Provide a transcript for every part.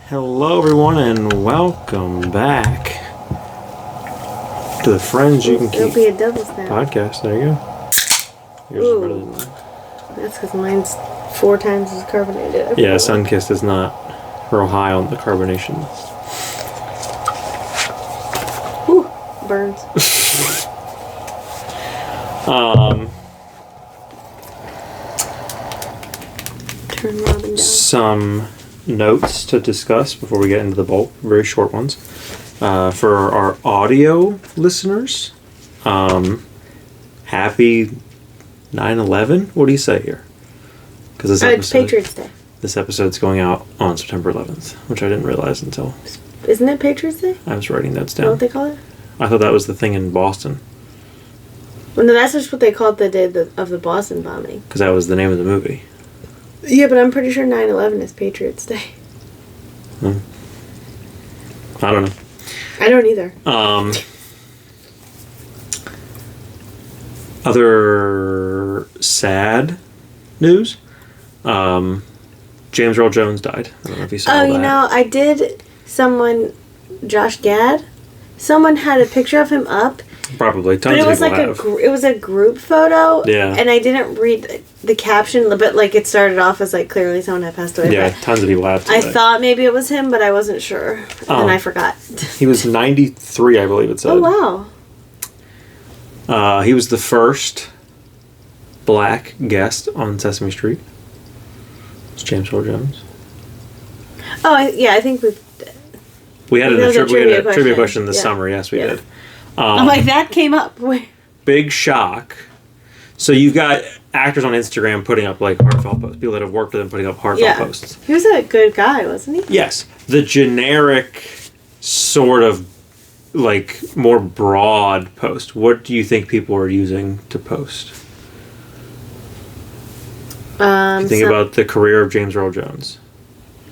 Hello, everyone, and welcome back to the Friends You Can Keep It'll be a double snap podcast. There you go. Yours is better than mine. That's because mine's 4 times as carbonated. Yeah, Sunkist is not real high on the carbonation. Whew, burns. Turn Robin down. Some notes to discuss before we get into the bulk. Very short ones. For our audio listeners, happy 9/11. What do you say here? Because it's Patriots Day. This episode's going out on September 11th, which I didn't realize until... Isn't it Patriots Day? I was writing notes Is that down. what they call it? I thought that was the thing in Boston. Well, no, that's just what they called the day of the Boston bombing. Because that was the name of the movie. Yeah, but I'm pretty sure 9/11 is Patriots Day. I don't know. I don't either. Other sad news. James Earl Jones died. I don't know if you saw that. Oh, you know, I did. Josh Gad. Someone had a picture of him up. Probably. Tons But it was of like people it was a group photo. Yeah. And I didn't read the caption, but like it started off as like clearly someone had passed away. Yeah, tons of people have today. I thought maybe it was him, but I wasn't sure. And I forgot. He was 93, I believe it said. Oh, wow. He was the first black guest on Sesame Street. It's James Earl Jones. Oh, I think We had a trivia question this summer. Yes, we did. I'm like, that came up. Big shock. So you've got actors on Instagram putting up like heartfelt posts. People that have worked with him putting up heartfelt posts. He was a good guy, wasn't he? Yes. The generic sort of like more broad post. What do you think people are using to post? If you think about the career of James Earl Jones.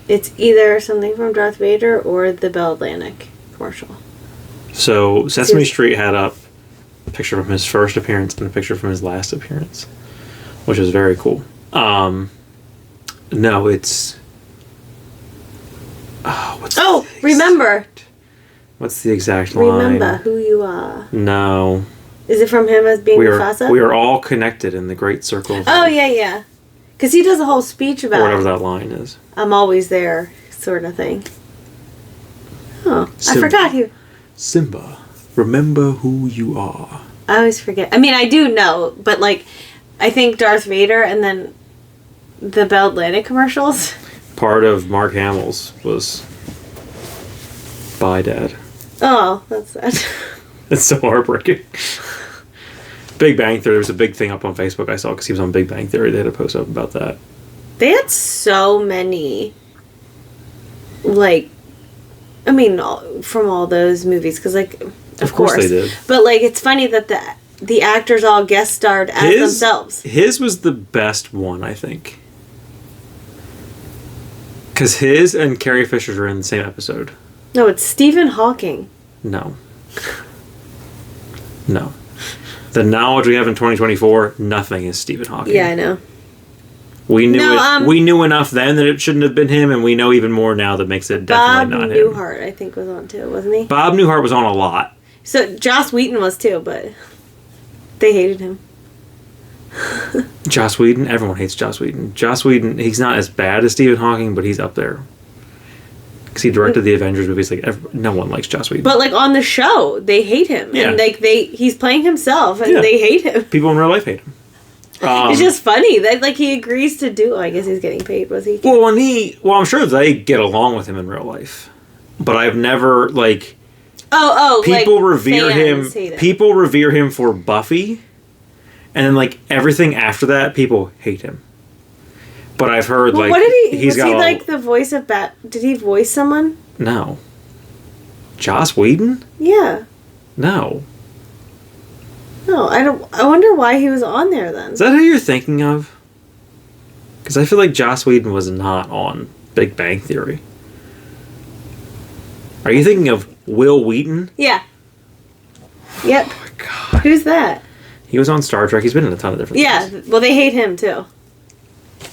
It's either something from Darth Vader or the Bell Atlantic commercial. So Sesame Street had up a picture from his first appearance and a picture from his last appearance, which is very cool. No, it's... remember. What's the exact line? Remember who you are. No. Is it from him as being Mufasa? We are all connected in the great circle of life. Oh, yeah. Because he does a whole speech about... Or whatever that line is. I'm always there, sort of thing. Oh, Simba. I forgot who... Simba, remember who you are. I always forget. I mean, I do know, but like, I think Darth Vader and then the Bell Atlantic commercials. Part of Mark Hamill's was Bye, Dad. Oh, that's sad. It's so heartbreaking. Big Bang Theory. There was a big thing up on Facebook I saw because he was on Big Bang Theory. They had a post up about that. They had so many, like, I mean, from all those movies, because, like, of course they did. But, like, it's funny that the actors all guest starred as themselves. His was the best one, I think. Because his and Carrie Fisher's are in the same episode. No, it's Stephen Hawking. No. The knowledge we have in 2024, nothing is Stephen Hawking. Yeah, I know. We knew enough then that it shouldn't have been him, and we know even more now that makes it definitely not him. Bob Newhart, I think, was on too, wasn't he? Bob Newhart was on a lot. So Joss Whedon was too, but they hated him. Joss Whedon? Everyone hates Joss Whedon. Joss Whedon, he's not as bad as Stephen Hawking, but he's up there. Because he directed the Avengers movies. Like, no one likes Joss Whedon. But, like, on the show, they hate him. Yeah. And, like, he's playing himself, and they hate him. People in real life hate him. It's just funny that, like, he agrees to do... I guess he's getting paid, was he? Well, I'm sure they get along with him in real life. But I've never, like... People revere him. People revere him for Buffy. And then, like, everything after that, people hate him. But I've heard, like... What did he... Was he, like, the voice of Did he voice someone? No. Joss Whedon? Yeah. No. No, I wonder why he was on there then. Is that who you're thinking of? Because I feel like Joss Whedon was not on Big Bang Theory. Are you thinking of Will Wheaton? Yeah. Yep. Oh my god. Who's that? He was on Star Trek. He's been in a ton of different things. Yeah, well, they hate him too.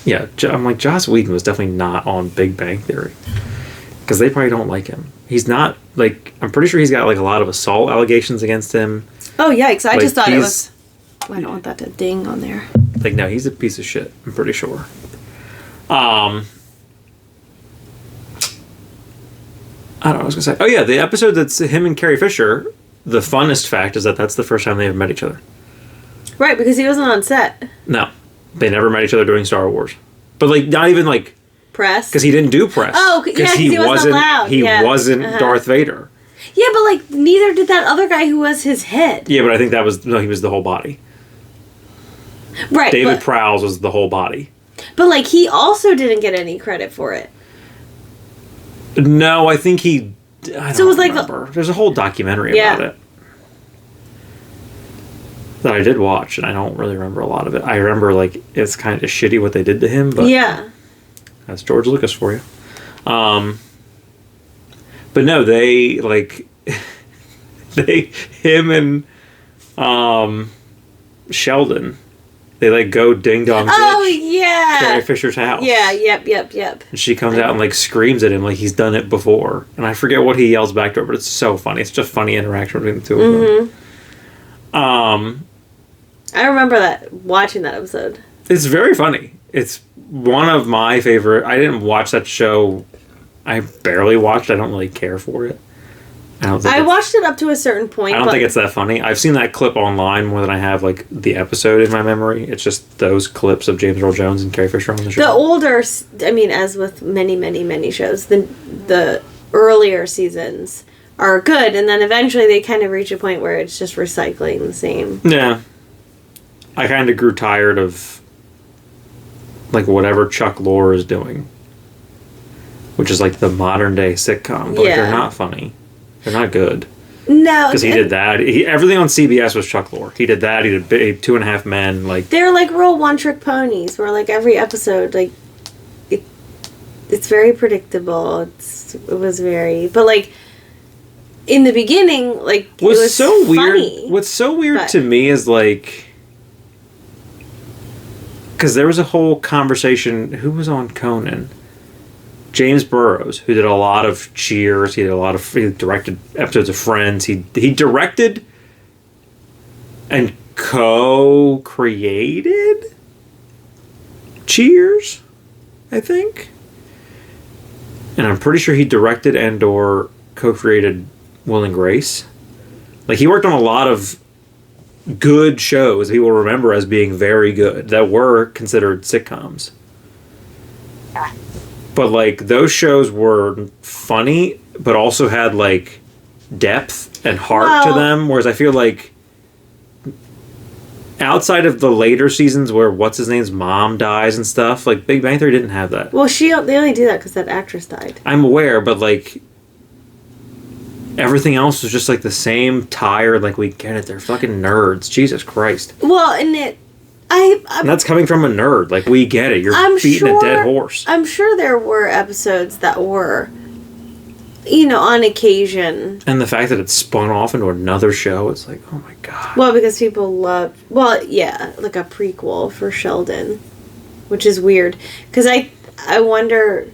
Yeah, I'm like, Joss Whedon was definitely not on Big Bang Theory. Because they probably don't like him. He's not, like, I'm pretty sure he's got, like, a lot of assault allegations against him. Oh, yikes. I like, just thought it was... I don't want that to ding on there. Like, no, he's a piece of shit. I'm pretty sure. I don't know what I was going to say. Oh, yeah, the episode that's him and Carrie Fisher, the funnest fact is that that's the first time they ever met each other. Right, because he wasn't on set. No. They never met each other during Star Wars. But, like, not even, like... Press? Because he didn't do press. Oh, yeah, because he wasn't allowed. He wasn't Darth Vader. Yeah, but, like, neither did that other guy who was his head. Yeah, but I think that was... No, he was the whole body. Right, David Prowse was the whole body. But, like, he also didn't get any credit for it. No, I think he... I don't remember. There's a whole documentary about it. That I did watch, and I don't really remember a lot of it. I remember, like, it's kind of shitty what they did to him, but... Yeah. That's George Lucas for you. But no, they, like... him and... Sheldon... They, like, go ding-dong ditch. Oh, yeah. Carrie Fisher's house. Yeah, yep. And she comes out and, like, screams at him like he's done it before. And I forget what he yells back to her, but it's so funny. It's just funny interaction between the two of them. I remember watching that episode. It's very funny. It's one of my favorite... I didn't watch that show. I barely watched. I don't really care for it. I watched it up to a certain point. I don't think it's that funny. I've seen that clip online more than I have, like, the episode in my memory. It's just those clips of James Earl Jones and Carrie Fisher on the show. The older... I mean, as with many, many, many shows, the earlier seasons are good, and then eventually they kind of reach a point where it's just recycling the same. Yeah. I kind of grew tired of, like, whatever Chuck Lorre is doing. Which is, like, the modern-day sitcom. But like, they're not funny. They're not good. No. Because he did that. Everything on CBS was Chuck Lorre. He did that. He did 2.5 Men. Like, they're like real one-trick ponies where, like, every episode, like, it's very predictable. It was very... But, like, in the beginning, like, it was so funny. What's so weird to me is, like... Because there was a whole conversation... Who was on Conan? James Burrows, who did a lot of Cheers. He directed episodes of Friends. He directed and co-created Cheers, I think. And I'm pretty sure he directed and or co-created Will and Grace. Like, he worked on a lot of good shows that people remember as being very good that were considered sitcoms. But, like, those shows were funny, but also had, like, depth and heart to them. Whereas I feel like outside of the later seasons where what's-his-name's mom dies and stuff, like, Big Bang Theory didn't have that. Well, they only do that because that actress died. I'm aware, but, like, everything else was just, like, the same tired, like, we get it, they're fucking nerds. Jesus Christ. Well, and and that's coming from a nerd. Like, we get it. You're beating a dead horse. I'm sure there were episodes that were, you know, on occasion. And the fact that it spun off into another show, it's like, oh my god. Well, because people love... Well, yeah, like a prequel for Sheldon. Which is weird. Because I wonder...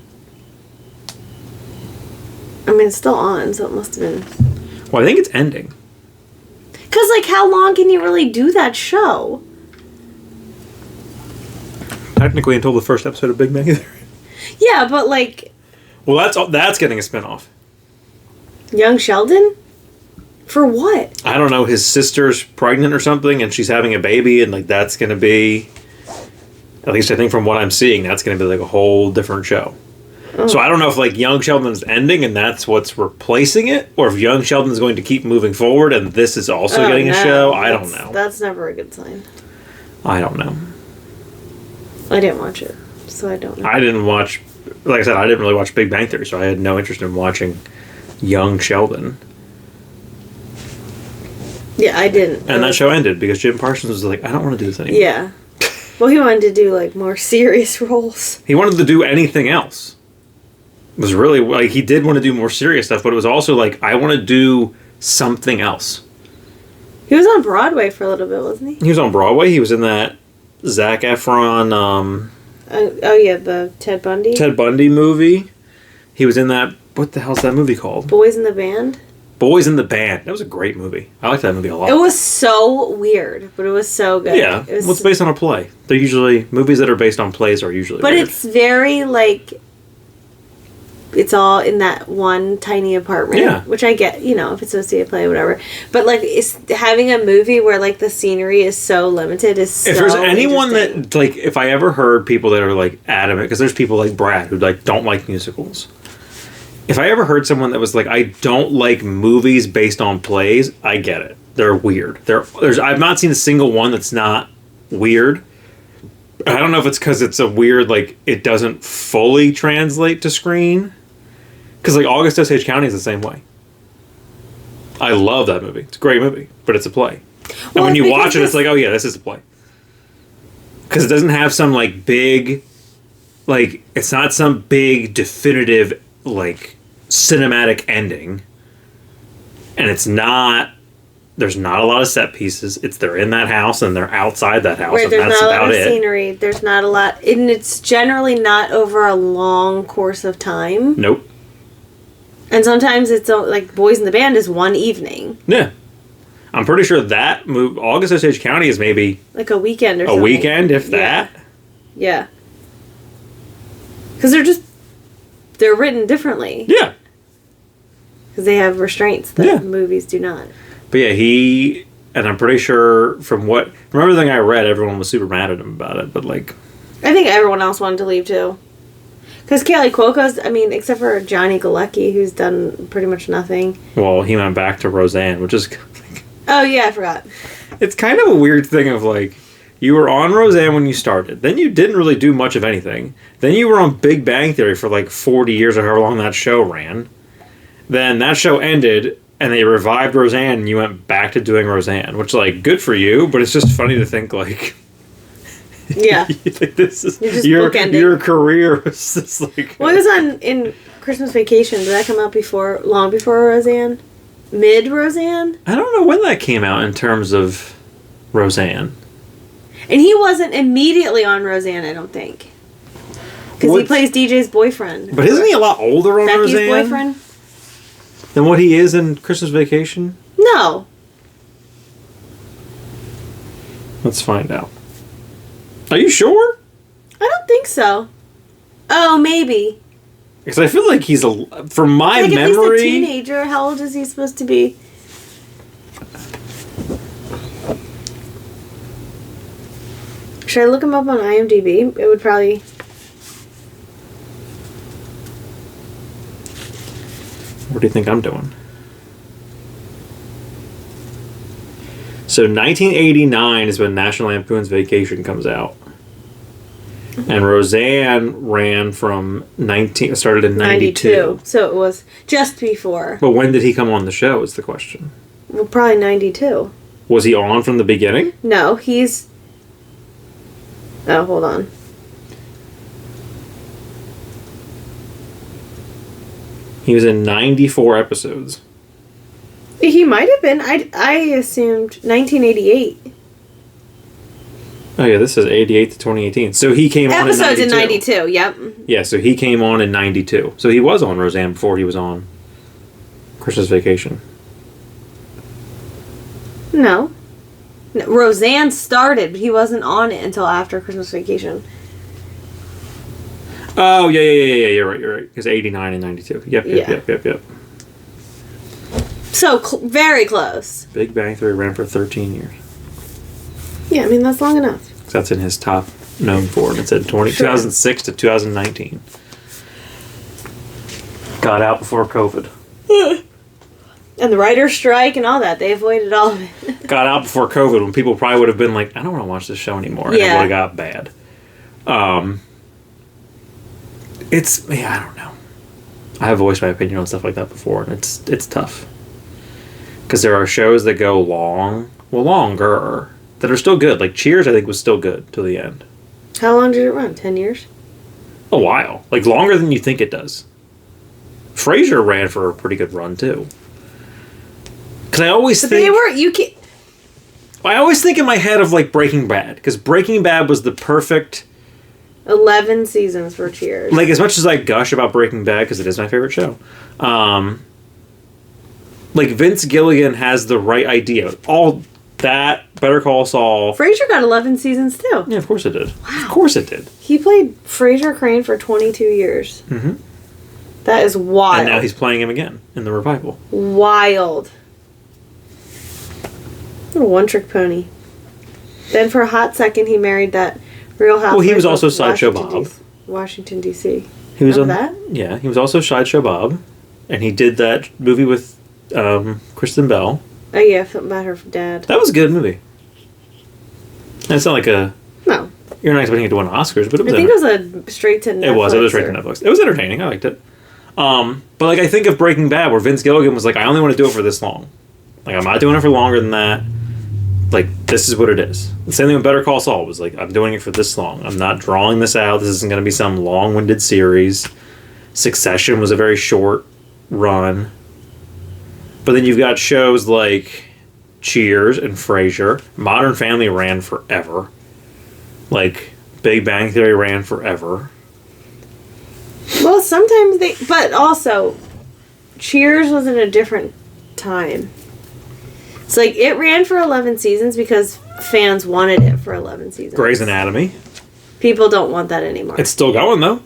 I mean, it's still on, so it must have been... Well, I think it's ending. Because, like, how long can you really do that show? Technically until the first episode of Big Bang Theory. Yeah, but, like... Well, that's getting a spinoff. Young Sheldon? For what? I don't know. His sister's pregnant or something, and she's having a baby, and, like, that's going to be... At least I think from what I'm seeing, that's going to be, like, a whole different show. Oh. So I don't know if, like, Young Sheldon's ending, and that's what's replacing it, or if Young Sheldon's going to keep moving forward, and this is also getting a show. I don't know. That's never a good sign. I don't know. I didn't watch it, so I don't know. I didn't watch... Like I said, I didn't really watch Big Bang Theory, so I had no interest in watching Young Sheldon. Yeah, I didn't. And that show ended because Jim Parsons was like, I don't want to do this anymore. Yeah. Well, he wanted to do, like, more serious roles. He wanted to do anything else. It was really... Like, he did want to do more serious stuff, but it was also like, I want to do something else. He was on Broadway for a little bit, wasn't he? He was on Broadway. He was in that Zac Efron, Oh yeah, the Ted Bundy. Ted Bundy movie. He was in that. What the hell's that movie called? Boys in the Band. Boys in the Band. That was a great movie. I liked that movie a lot. It was so weird, but it was so good. Yeah. Well, it's based on a play. They're usually movies that are based on plays are usually. But weird. it's very like. It's all in that one tiny apartment. Yeah. Which I get, if it's supposed to be a play, whatever. But like, it's having a movie where like the scenery is so limited is so. If there's anyone that like, if I ever heard people that are like adamant, because there's people like Brad who like don't like musicals. If I ever heard someone that was like, I don't like movies based on plays, I get it. They're weird. I've not seen a single one that's not weird. I don't know if it's because it's a weird, like, it doesn't fully translate to screen. Because, like, August Osage County is the same way. I love that movie. It's a great movie, but it's a play. And when you watch it, it's like, oh, yeah, this is a play. Because it doesn't have some, like, big, like, it's not some big, definitive, like, cinematic ending. And it's not, there's not a lot of set pieces. They're in that house and they're outside that house. Where there's not a lot of scenery. There's not a lot, and it's generally not over a long course of time. Nope. And sometimes it's like Boys in the Band is one evening. Yeah. I'm pretty sure that move, August Osage County is maybe like a weekend or something. A weekend, if that. Yeah. Because they're written differently. Yeah. Because they have restraints that movies do not. But yeah, and I'm pretty sure from everything I read, everyone was super mad at him about it, but like. I think everyone else wanted to leave too. Because Kaley Cuoco's, except for Johnny Galecki, who's done pretty much nothing. Well, he went back to Roseanne, which is... Oh, yeah, I forgot. It's kind of a weird thing of, like, you were on Roseanne when you started. Then you didn't really do much of anything. Then you were on Big Bang Theory for, like, 40 years or however long that show ran. Then that show ended, and they revived Roseanne, and you went back to doing Roseanne, which, like, good for you, but it's just funny to think, like... Yeah. This is your career was just like... Well, it was in Christmas Vacation. Did that come out long before Roseanne? Mid-Roseanne? I don't know when that came out in terms of Roseanne. And he wasn't immediately on Roseanne, I don't think. Because he plays DJ's boyfriend. But isn't he a lot older on Becky's Roseanne? boyfriend? Than what he is in Christmas Vacation? No. Let's find out. Are you sure? I don't think so. Oh, maybe. Because I feel like he's from my memory... At least a teenager. How old is he supposed to be? Should I look him up on IMDb? It would probably... What do you think I'm doing? So 1989 is when National Lampoon's Vacation comes out. And Roseanne ran from started in 92. So it was just before. But when did he come on the show is the question. Well, probably 92. Was he on from the beginning? No, he's... Oh, hold on. He was in 94 episodes. He might have been. I assumed 1988. Oh yeah, this is 88 to 2018. So he came on in 92. Episodes in 92, yep. Yeah, so he came on in 92. So he was on Roseanne before he was on Christmas Vacation. No. Roseanne started, but he wasn't on it until after Christmas Vacation. Oh, yeah, you're right. Because 89 and 92. Yep. So, very close. Big Bang Theory ran for 13 years. Yeah, that's long enough. That's in his top known for. And it said 2006 to 2019. Got out before COVID. And the writer's strike and all that. They avoided all of it. Got out before COVID when people probably would have been like, I don't want to watch this show anymore. And it would have got bad. I don't know. I have voiced my opinion on stuff like that before, and it's tough. Because there are shows that go longer, that are still good. Like Cheers, I think, was still good till the end. How long did it run? 10 years? A while. Like, longer than you think it does. Frasier ran for a pretty good run, too. Because I always think... I always think in my head of, like, Breaking Bad. Because Breaking Bad was the perfect... 11 seasons for Cheers. Like, as much as I gush about Breaking Bad, because it is my favorite show, like, Vince Gilligan has the right idea. All that, Better Call Saul. Frasier got 11 seasons, too. Yeah, of course it did. Wow. Of course it did. He played Frasier Crane for 22 years. Mm-hmm. That is wild. And now he's playing him again in the revival. Wild. What a one-trick pony. Then for a hot second, he married that Real Housewife. Well, he was also Sideshow Bob. Washington, D.C. He was on that? Yeah, he was also Sideshow Bob. And he did that movie with Kristen Bell. Oh, yeah, something about her dad. That was a good movie. And it's not like a... No. You're not expecting it to win Oscars, but it was... I think it was a straight to Netflix. It was straight to Netflix. It was entertaining. I liked it. But, like, I think of Breaking Bad, where Vince Gilligan was like, I only want to do it for this long. Like, I'm not doing it for longer than that. Like, this is what it is. The same thing with Better Call Saul was like, I'm doing it for this long. I'm not drawing this out. This isn't going to be some long-winded series. Succession was a very short run. But then you've got shows like Cheers and Frasier. Modern Family ran forever. Like, Big Bang Theory ran forever. Well, sometimes they... But also, Cheers was in a different time. It's like, it ran for 11 seasons because fans wanted it for 11 seasons. Grey's Anatomy. People don't want that anymore. It's still going, though.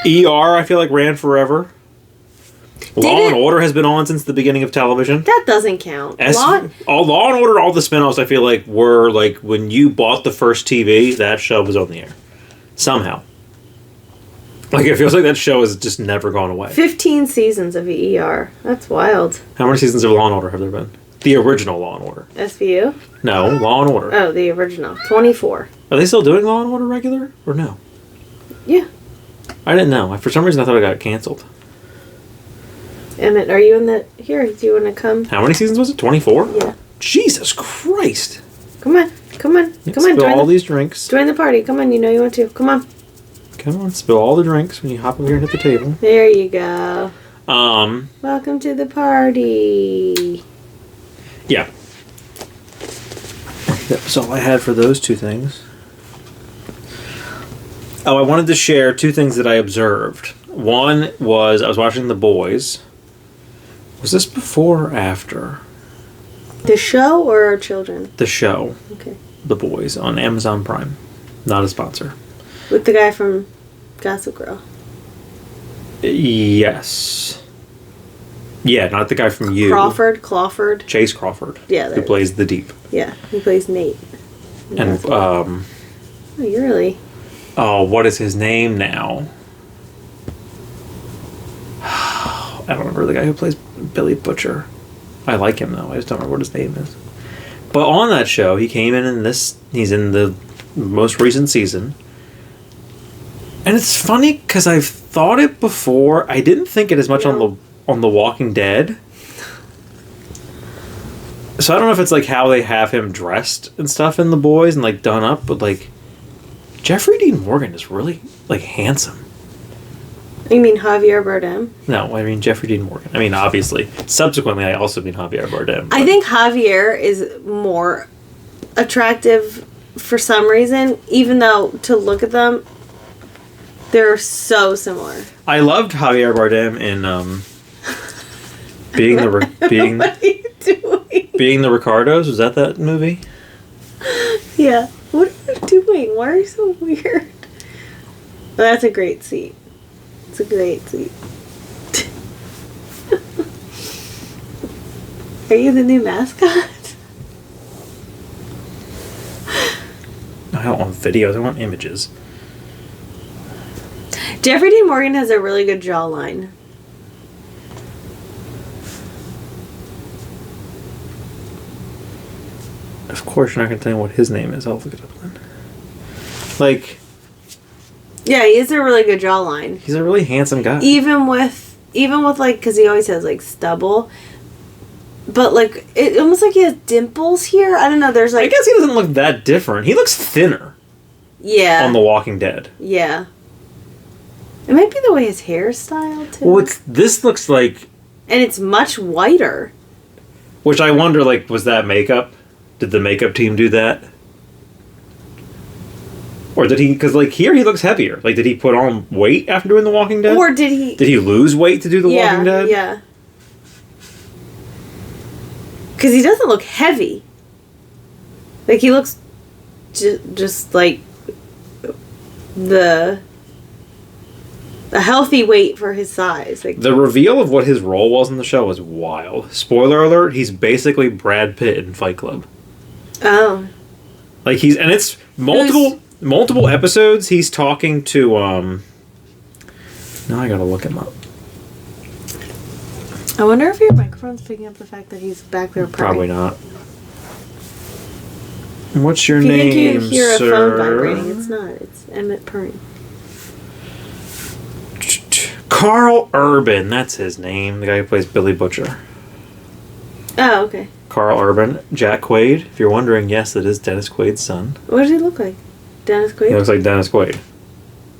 ER, I feel like, ran forever. Law and Order has been on since the beginning of television. That doesn't count. Law and Order, all the spinoffs, I feel like, were, like, when you bought the first TV, that show was on the air. Somehow. Like, it feels like that show has just never gone away. 15 seasons of ER. That's wild. How many seasons of Law and Order have there been? The original Law and Order. SVU? No, Law and Order. Oh, the original. 24. Are they still doing Law and Order regular? Or no? Yeah. I didn't know. For some reason, I thought it got canceled. Emmett, are you in the... Here, do you want to come? How many seasons was it? 24? Yeah. Jesus Christ. Come on. Come on. Come on. Spill all these drinks. Join the party. Come on. You know you want to. Come on. Come on. Spill all the drinks when you hop over here and hit the table. There you go. Welcome to the party. Yeah. That was all I had for those two things. Oh, I wanted to share two things that I observed. One was I was watching The Boys. Was this before or after? The show or our children? The show. Okay. The Boys on Amazon Prime. Not a sponsor. With the guy from Gossip Girl. Yes. Yeah, not the guy from You. Crawford. Chase Crawford. Yeah. Who plays the Deep. Yeah, he plays Nate. And, Oh, you really... Oh, what is his name now? I don't remember the guy who plays Billy Butcher. I like him, though. I just don't remember what his name is. But on that show, he came in this... He's in the most recent season. And it's funny, because I've thought it before. I didn't think it as much on The Walking Dead. So I don't know if it's, like, how they have him dressed and stuff in The Boys and, like, done up, but, like... Jeffrey Dean Morgan is really, like, handsome. You mean Javier Bardem? No, I mean Jeffrey Dean Morgan. I mean, obviously. Subsequently, I also mean Javier Bardem. I think Javier is more attractive for some reason, even though, to look at them, they're so similar. I loved Javier Bardem in, Being What are you doing? Being the Ricardos. Was that movie? Yeah. What are you doing? Why are you so weird? Well, that's a great seat. It's a great seat. Are you the new mascot? I don't want videos. I want images. Jeffrey Dean Morgan has a really good jawline. Of course, you're not going to tell me what his name is. I'll look it up then. Like... Yeah, he has a really good jawline. He's a really handsome guy. Even with like, because he always has like stubble, but like it almost like he has dimples here. I don't know. There's like, I guess he doesn't look that different. He looks thinner. Yeah. On The Walking Dead. Yeah. It might be the way his hair is styled too. Well, this looks like, and it's much whiter. Which I wonder, like, was that makeup? Did the makeup team do that? Or Or did he... Because, like, here he looks heavier. Like, did he put on weight after doing The Walking Dead? Or did he... Did he lose weight to do The Walking Dead? Yeah. Because he doesn't look heavy. Like, he looks just like a healthy weight for his size. Like, the reveal of what his role was in the show was wild. Spoiler alert, he's basically Brad Pitt in Fight Club. Oh. Like, and it's multiple episodes. He's talking to, now I gotta look him up. I wonder if your microphone's picking up the fact that he's back there purring. Probably not. What's your if you name, think you hear sir? a phone vibrating, it's not. It's Emmett purring. Carl Urban, that's his name. The guy who plays Billy Butcher. Oh, okay. Carl Urban. Jack Quaid. If you're wondering, yes, it is Dennis Quaid's son. What does he look like? Dennis Quaid? He looks like Dennis Quaid.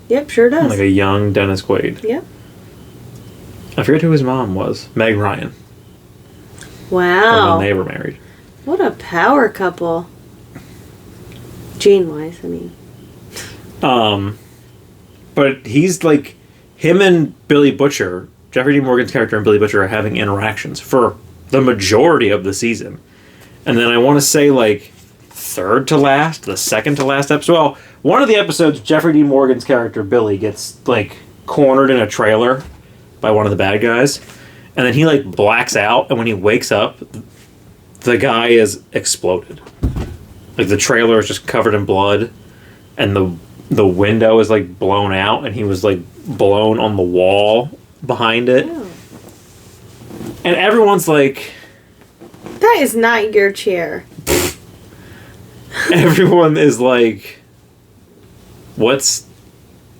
Yep, sure does. Like a young Dennis Quaid. Yep. I forget who his mom was. Meg Ryan. Wow. When they were married. What a power couple. Gene-wise, I mean. But he's like... Him and Billy Butcher, Jeffrey Dean Morgan's character and Billy Butcher are having interactions for the majority of the season. And then I want to say, like, third to last, the second to last episode. Well, one of the episodes, Jeffrey Dean Morgan's character, Billy, gets, like, cornered in a trailer by one of the bad guys. And then he, like, blacks out. And when he wakes up, the guy is exploded. Like, the trailer is just covered in blood. And the window is, like, blown out. And he was, like, blown on the wall behind it. Oh. And everyone's like... That is not your chair. Everyone is like... What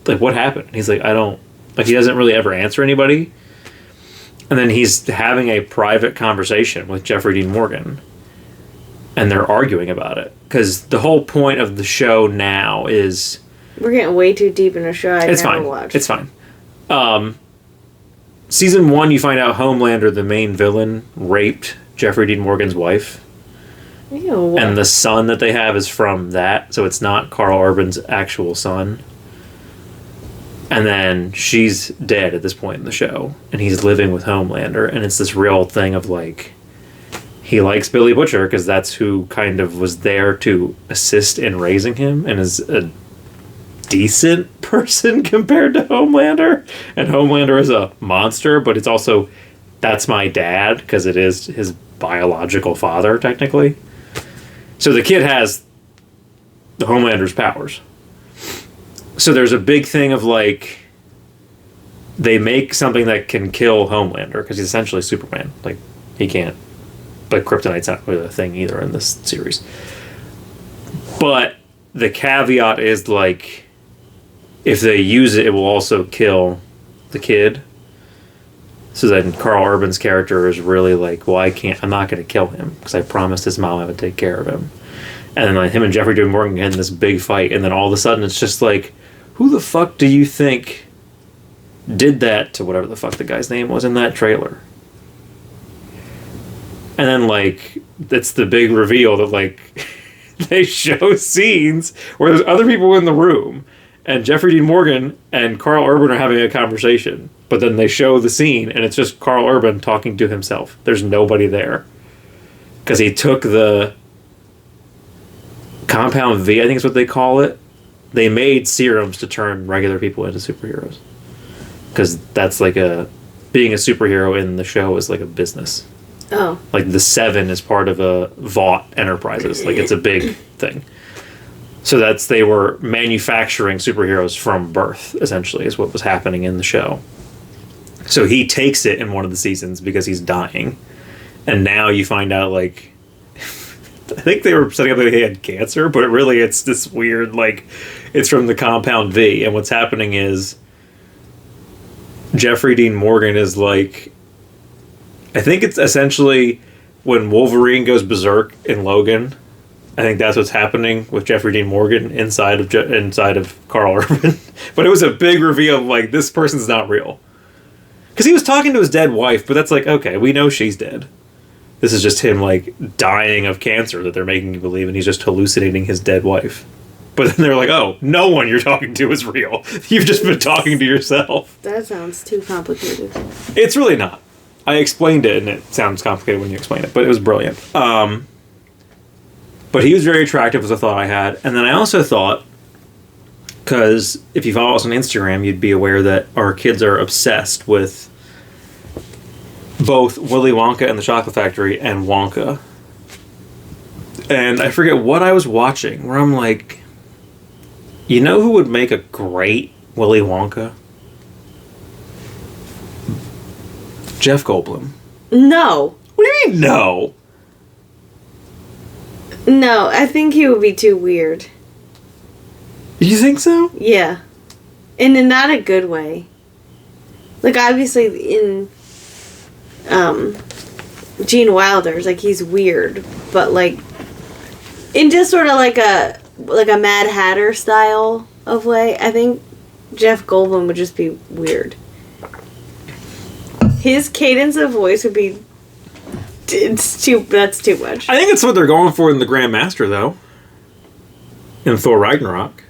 happened? And he's like, I don't... Like, he doesn't really ever answer anybody. And then he's having a private conversation with Jeffrey Dean Morgan. And they're arguing about it. Because the whole point of the show now is... We're getting way too deep in a show I never watched. It's fine. Season 1, you find out Homelander, the main villain, raped Jeffrey Dean Morgan's wife. Ew. And the son that they have is from that, so it's not Carl Urban's actual son. And then she's dead at this point in the show, and he's living with Homelander, and it's this real thing of, like, he likes Billy Butcher because that's who kind of was there to assist in raising him, and is a decent person compared to Homelander. And Homelander is a monster, but it's also, that's my dad, because it is his biological father, technically. So the kid has the Homelander's powers. So there's a big thing of, like, they make something that can kill Homelander, because he's essentially Superman. Like, he can't, but Kryptonite's not really a thing either in this series. But the caveat is, like, if they use it, it will also kill the kid. So then Carl Urban's character is really like, well, I'm not going to kill him because I promised his mom I would take care of him. And then, like, him and Jeffrey Dean Morgan get in this big fight, and then all of a sudden it's just like, who the fuck do you think did that to whatever the fuck the guy's name was in that trailer? And then, like, it's the big reveal that, like, they show scenes where there's other people in the room, and Jeffrey Dean Morgan and Carl Urban are having a conversation. But then they show the scene, and it's just Carl Urban talking to himself. There's nobody there. Because he took the Compound V, I think is what they call it. They made serums to turn regular people into superheroes. Because that's like being a superhero in the show is like a business. Oh. Like the Seven is part of a Vought Enterprises. Like, it's a big thing. So they were manufacturing superheroes from birth, essentially, is what was happening in the show. So he takes it in one of the seasons because he's dying. And now you find out, like, I think they were setting up that he had cancer, but it's this weird, like, it's from the Compound V. And what's happening is Jeffrey Dean Morgan is, like, I think it's essentially when Wolverine goes berserk in Logan. I think that's what's happening with Jeffrey Dean Morgan inside of Carl Urban. But it was a big reveal of, like, this person's not real. Because he was talking to his dead wife, but that's like, okay, we know she's dead. This is just him, like, dying of cancer that they're making you believe, and he's just hallucinating his dead wife. But then they're like, oh, no one you're talking to is real. You've just been talking to yourself. That sounds too complicated. It's really not. I explained it, and it sounds complicated when you explain it, but it was brilliant. But he was very attractive, was a thought I had. And then I also thought, because if you follow us on Instagram, you'd be aware that our kids are obsessed with both Willy Wonka and the Chocolate Factory and Wonka. And I forget what I was watching, where I'm like, you know who would make a great Willy Wonka? Jeff Goldblum. No. What do you mean, no? No, I think he would be too weird. You think so? Yeah. And in not a good way. Like, obviously, in Gene Wilder's, like, he's weird, but, like, in just sort of like a Mad Hatter style of way, I think Jeff Goldblum would just be weird. His cadence of voice would be... that's too much. I think it's what they're going for in The Grandmaster, though. In Thor Ragnarok.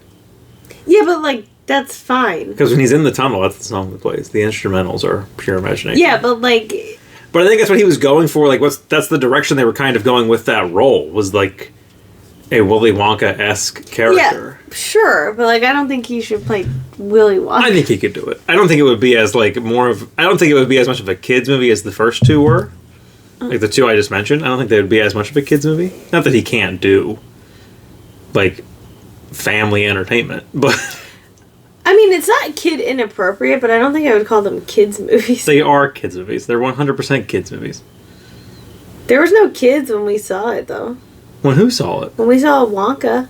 Yeah, but, like, that's fine. Because when he's in the tunnel, that's the song that plays. The instrumentals are pure imagination. Yeah, but, like... But I think that's what he was going for. Like, that's the direction they were kind of going with that role. Was, like, a Willy Wonka-esque character. Yeah, sure. But, like, I don't think he should play Willy Wonka. I think he could do it. I don't think it would be as, like, I don't think it would be as much of a kid's movie as the first two were. Like, the two I just mentioned. I don't think they would be as much of a kid's movie. Not that he can't do, like, family entertainment, but... I mean, it's not kid inappropriate, but I don't think I would call them kids' movies. They are kids' movies. They're 100% kids' movies. There was no kids when we saw it, though. When who saw it? When we saw Wonka,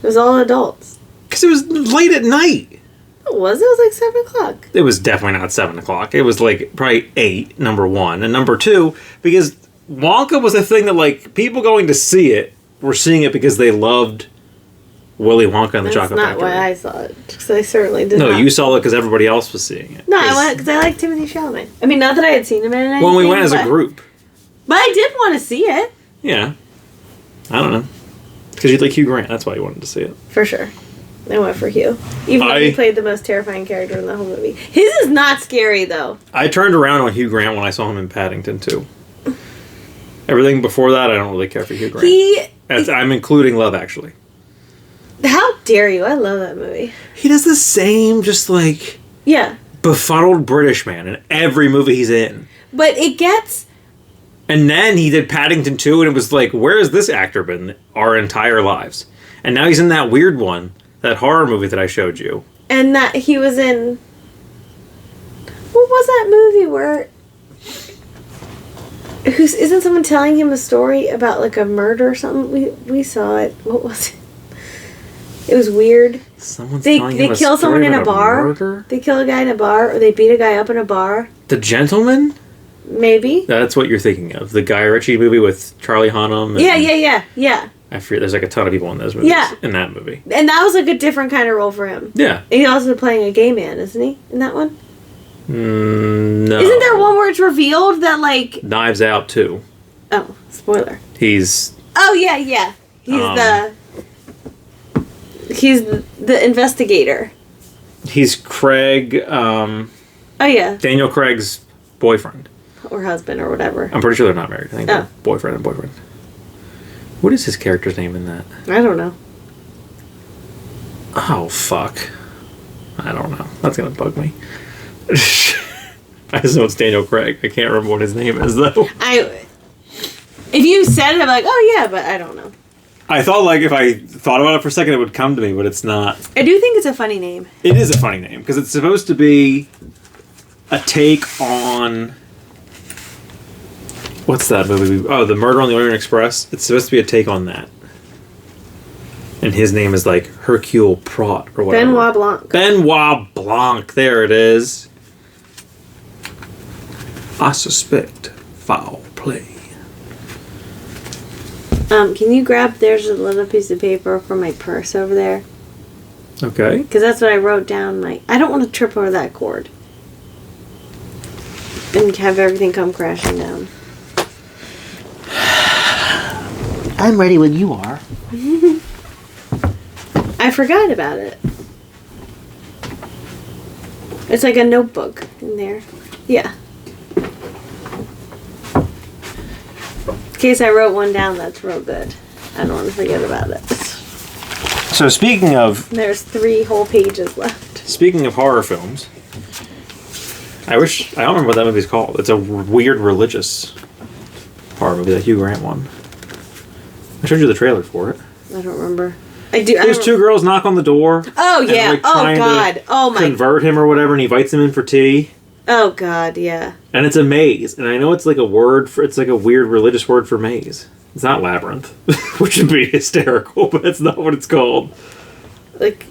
it was all adults. Because it was late at night. It was? It was like 7 o'clock. It was definitely not 7 o'clock. It was like probably 8, number one. And number two, because Wonka was a thing that, like, people going to see it were seeing it because they loved Willy Wonka and the Chocolate Factory. That's not why I saw it. Because I certainly did not. No, you saw it because everybody else was seeing it. No, I went because I like Timothée Chalamet. I mean, not that I had seen him in anything. When we went as a group. But I did want to see it. Yeah. I don't know. Because you'd like Hugh Grant. That's why you wanted to see it. For sure. I went for Hugh. Even though he played the most terrifying character in the whole movie. His is not scary, though. I turned around on Hugh Grant when I saw him in Paddington, too. Everything before that, I don't really care for Hugh Grant. I'm including Love, Actually. How dare you? I love that movie. He does the same, just like... Yeah. Befuddled British man in every movie he's in. But it gets... And then he did Paddington 2, and it was like, where has this actor been our entire lives? And now he's in that weird one, that horror movie that I showed you. And that he was in... What was that movie where... Isn't someone telling him a story about, like, a murder or something? We saw it. What was it? It was weird. They kill someone in a bar. Murder? They kill a guy in a bar, or they beat a guy up in a bar. The Gentleman? Maybe. That's what you're thinking of. The Guy Ritchie movie with Charlie Hunnam. Yeah. I forget. There's like a ton of people in those movies. Yeah. In that movie. And that was like a different kind of role for him. Yeah. And he's also playing a gay man, isn't he? In that one? No. Isn't there one where it's revealed that, like... Knives Out, too. Oh, spoiler. He's... Oh, yeah. He's the investigator. He's Craig... oh, yeah. Daniel Craig's boyfriend. Or husband, or whatever. I'm pretty sure they're not married. I think they're boyfriend and boyfriend. What is his character's name in that? I don't know. Oh, fuck. I don't know. That's gonna bug me. I just know it's Daniel Craig. I can't remember what his name is, though. If you said it, I'm like, oh, yeah, but I don't know. I thought, like, if I thought about it for a second, it would come to me, but it's not. I do think it's a funny name. It is a funny name, because it's supposed to be a take on... What's that movie? Oh, The Murder on the Orient Express. It's supposed to be a take on that. And his name is, like, Hercule Poirot, or whatever. Benoit Blanc. Benoit Blanc. There it is. I suspect foul play. Can you grab... There's a little piece of paper from my purse over there. Okay. Because that's what I wrote down. I don't want to trip over that cord. And have everything come crashing down. I'm ready when you are. I forgot about it. It's like a notebook in there. Yeah. In case I wrote one down, that's real good. I don't want to forget about it. So speaking of... There's 3 whole pages left. Speaking of horror films, I don't remember what that movie's called. It's a weird religious horror movie, that Hugh Grant one. I showed you the trailer for it. I don't remember. I do. There's 2 girls knock on the door. Oh, yeah. And, like, God. Oh, my. Convert him or whatever, and he invites them in for tea. Oh, God, yeah. And it's a maze. And I know it's like a it's like a weird religious word for maze. It's not labyrinth, which would be hysterical, but that's not what it's called.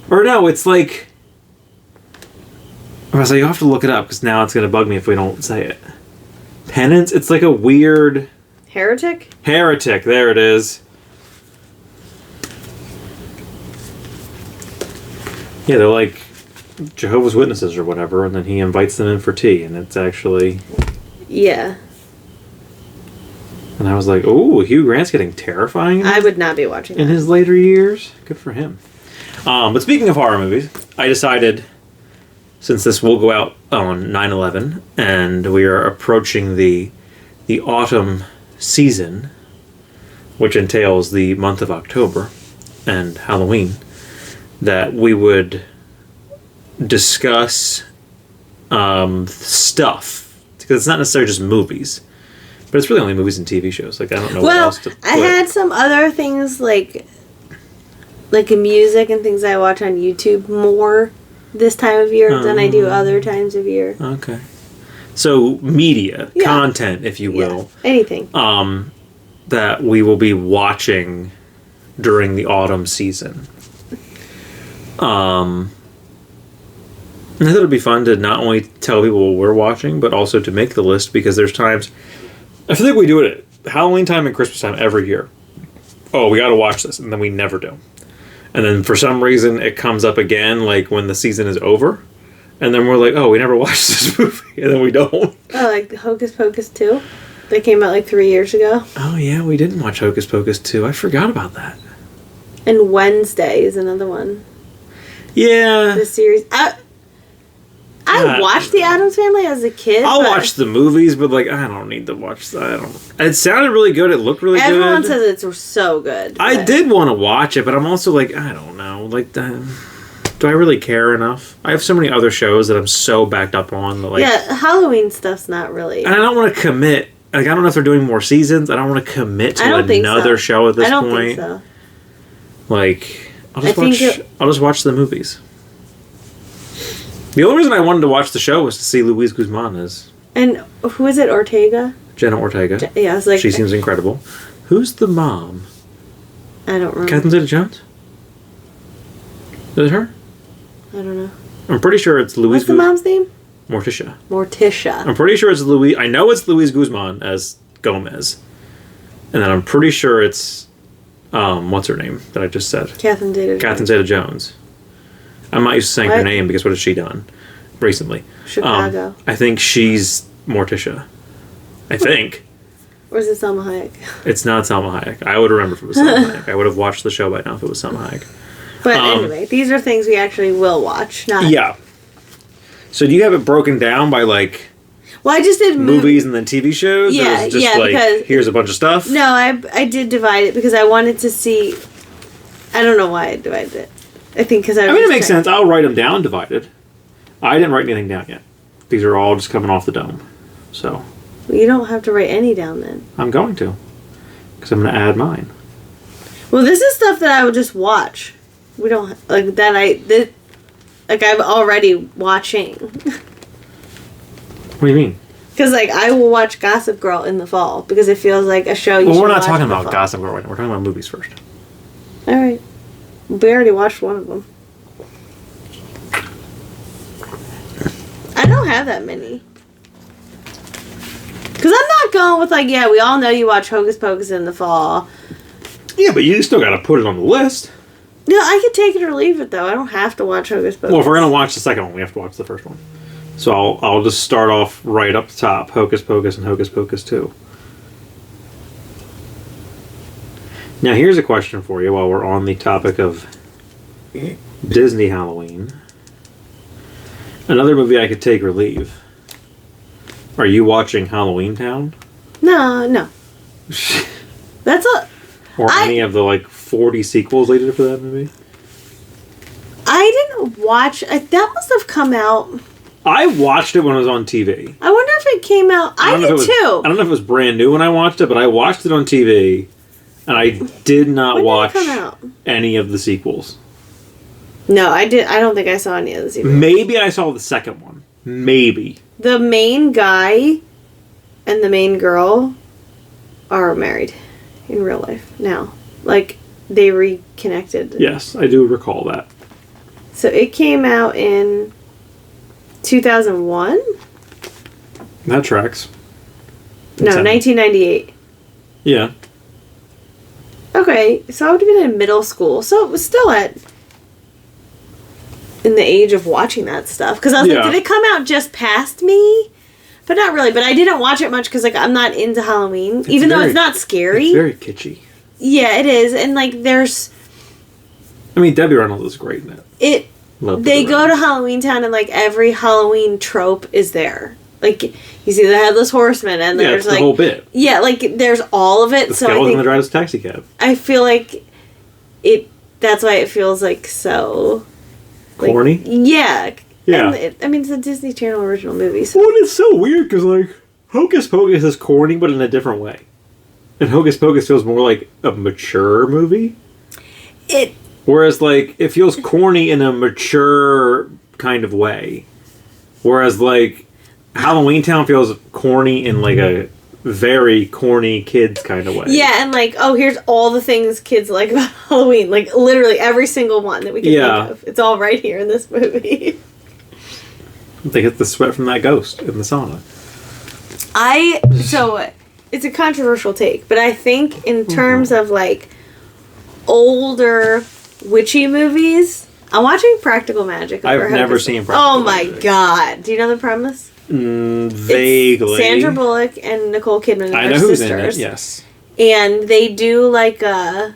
Or no, it's like... So you have to look it up, because now it's going to bug me if we don't say it. Penance? It's like a weird... Heretic? Heretic, there it is. Yeah, they're like Jehovah's Witnesses or whatever, and then he invites them in for tea, and it's actually... Yeah. And I was like, ooh, Hugh Grant's getting terrifying. I would not be watching that. In his later years. Good for him. But speaking of horror movies, I decided, since this will go out on 9/11, and we are approaching the autumn season, which entails the month of October and Halloween, that we would discuss stuff. Because it's not necessarily just movies. But it's really only movies and TV shows. Like, I don't know what else to put. I had some other things, like music and things I watch on YouTube more this time of year than I do other times of year. Okay. So, media, content, if you will. Yeah. Anything. That we will be watching during the autumn season. And I thought it would be fun to not only tell people what we're watching, but also to make the list, because there's times... I feel like we do it at Halloween time and Christmas time every year. Oh, we gotta watch this, and then we never do. And then for some reason it comes up again, like when the season is over, and then we're like, oh, we never watched this movie, and then we don't. Oh, like Hocus Pocus 2? They came out like 3 years ago. Oh yeah, we didn't watch Hocus Pocus 2. I forgot about that. And Wednesday is another one. Yeah. The series. I watched The Addams Family as a kid. I'll watch the movies, but like I don't need to watch that. It sounded really good. It looked really good. Everyone says it's so good. I did want to watch it, but I'm also like, I don't know. Like, do I really care enough? I have so many other shows that I'm so backed up on. That, like, yeah, Halloween stuff's not really. And I don't want to commit. Like, I don't know if they're doing more seasons. I don't want to commit to another show at this point. I don't think so. Like, I'll just watch the movies. The only reason I wanted to watch the show was to see Luis Guzman as... And who is it? Ortega? Jenna Ortega. Yeah, I was like... She seems incredible. Who's the mom? I don't remember. Catherine Zeta-Jones? Is it her? I don't know. I'm pretty sure it's Luis... What's the mom's name? Morticia. I'm pretty sure it's Luis... I know it's Luis Guzman as Gomez. And then I'm pretty sure it's... what's her name that I just said? Catherine Zeta-Jones. I'm not used to saying her name because what has she done recently? Chicago. I think she's Morticia. I think. Or is it Salma Hayek? It's not Salma Hayek. I would remember if it was Salma Hayek. I would have watched the show by now if it was Salma Hayek. But anyway, these are things we actually will watch. Yeah. So do you have it broken down by like... Well, I just did movies and then TV shows? Yeah, or is it just like, because here's a bunch of stuff? No, I did divide it because I wanted to see... I don't know why I divided it. I think because I mean, it makes sense. I'll write them down divided. I didn't write anything down yet. These are all just coming off the dome. So. Well, you don't have to write any down then. I'm going to. Because I'm going to add mine. Well, this is stuff that I would just watch. We don't, like, I'm already watching. What do you mean? Because, like, I will watch Gossip Girl in the fall because it feels like a show you should watch. Well, we're not talking about Gossip Girl right now. We're talking about movies first. All right. We already watched one of them. I don't have that many. Because I'm not going with, like, yeah, we all know you watch Hocus Pocus in the fall. Yeah, but you still got to put it on the list. No, I could take it or leave it, though. I don't have to watch Hocus Pocus. Well, if we're going to watch the second one, we have to watch the first one. So I'll just start off right up the top. Hocus Pocus and Hocus Pocus 2. Now, here's a question for you while we're on the topic of Disney Halloween. Another movie I could take or leave. Are you watching Halloween Town? No. That's a... Or any of the, like, 40 sequels they did for that movie? I didn't watch... That must have come out... I watched it when it was on TV. I wonder if it came out... I did too. I don't know if it was brand new when I watched it, but I watched it on TV, and I did not watch any of the sequels. No, I don't think I saw any of the sequels. Maybe I saw the second one. Maybe. The main guy and the main girl are married in real life now. Like, they reconnected. Yes, I do recall that. So it came out in 2001? That tracks. No, 1998. Yeah. Okay, so I would have been in middle school. So it was still in the age of watching that stuff. Because I was like, did it come out just past me? But not really. But I didn't watch it much because, like, I'm not into Halloween. Even though it's not scary. It's very kitschy. Yeah, it is. And, like, there's... I mean, Debbie Reynolds is great in it. They go to Halloween Town and, like, every Halloween trope is there. Like, you see the Headless Horseman and there's, like... the whole bit. Yeah, like, there's all of it. The skeleton that drives a taxi cab. I feel like that's why it feels, like, so... Like, corny? Yeah. Yeah. And I mean, it's a Disney Channel original movie. So. Well, it's so weird because, like, Hocus Pocus is corny, but in a different way. And Hocus Pocus feels more like a mature movie. Whereas, like, it feels corny in a mature kind of way. Whereas, like, Halloween Town feels corny in, like, a very corny kids kind of way. Yeah, and, like, oh, here's all the things kids like about Halloween. Like, literally every single one that we can think of. It's all right here in this movie. They get the sweat from that ghost in the sauna. So, it's a controversial take, but I think in terms of, like, older witchy movies, I'm watching Practical Magic. I've never seen Practical Magic. Oh my god. Do you know the premise? Vaguely. It's Sandra Bullock and Nicole Kidman. I know who's in it, yes. And they do, like, a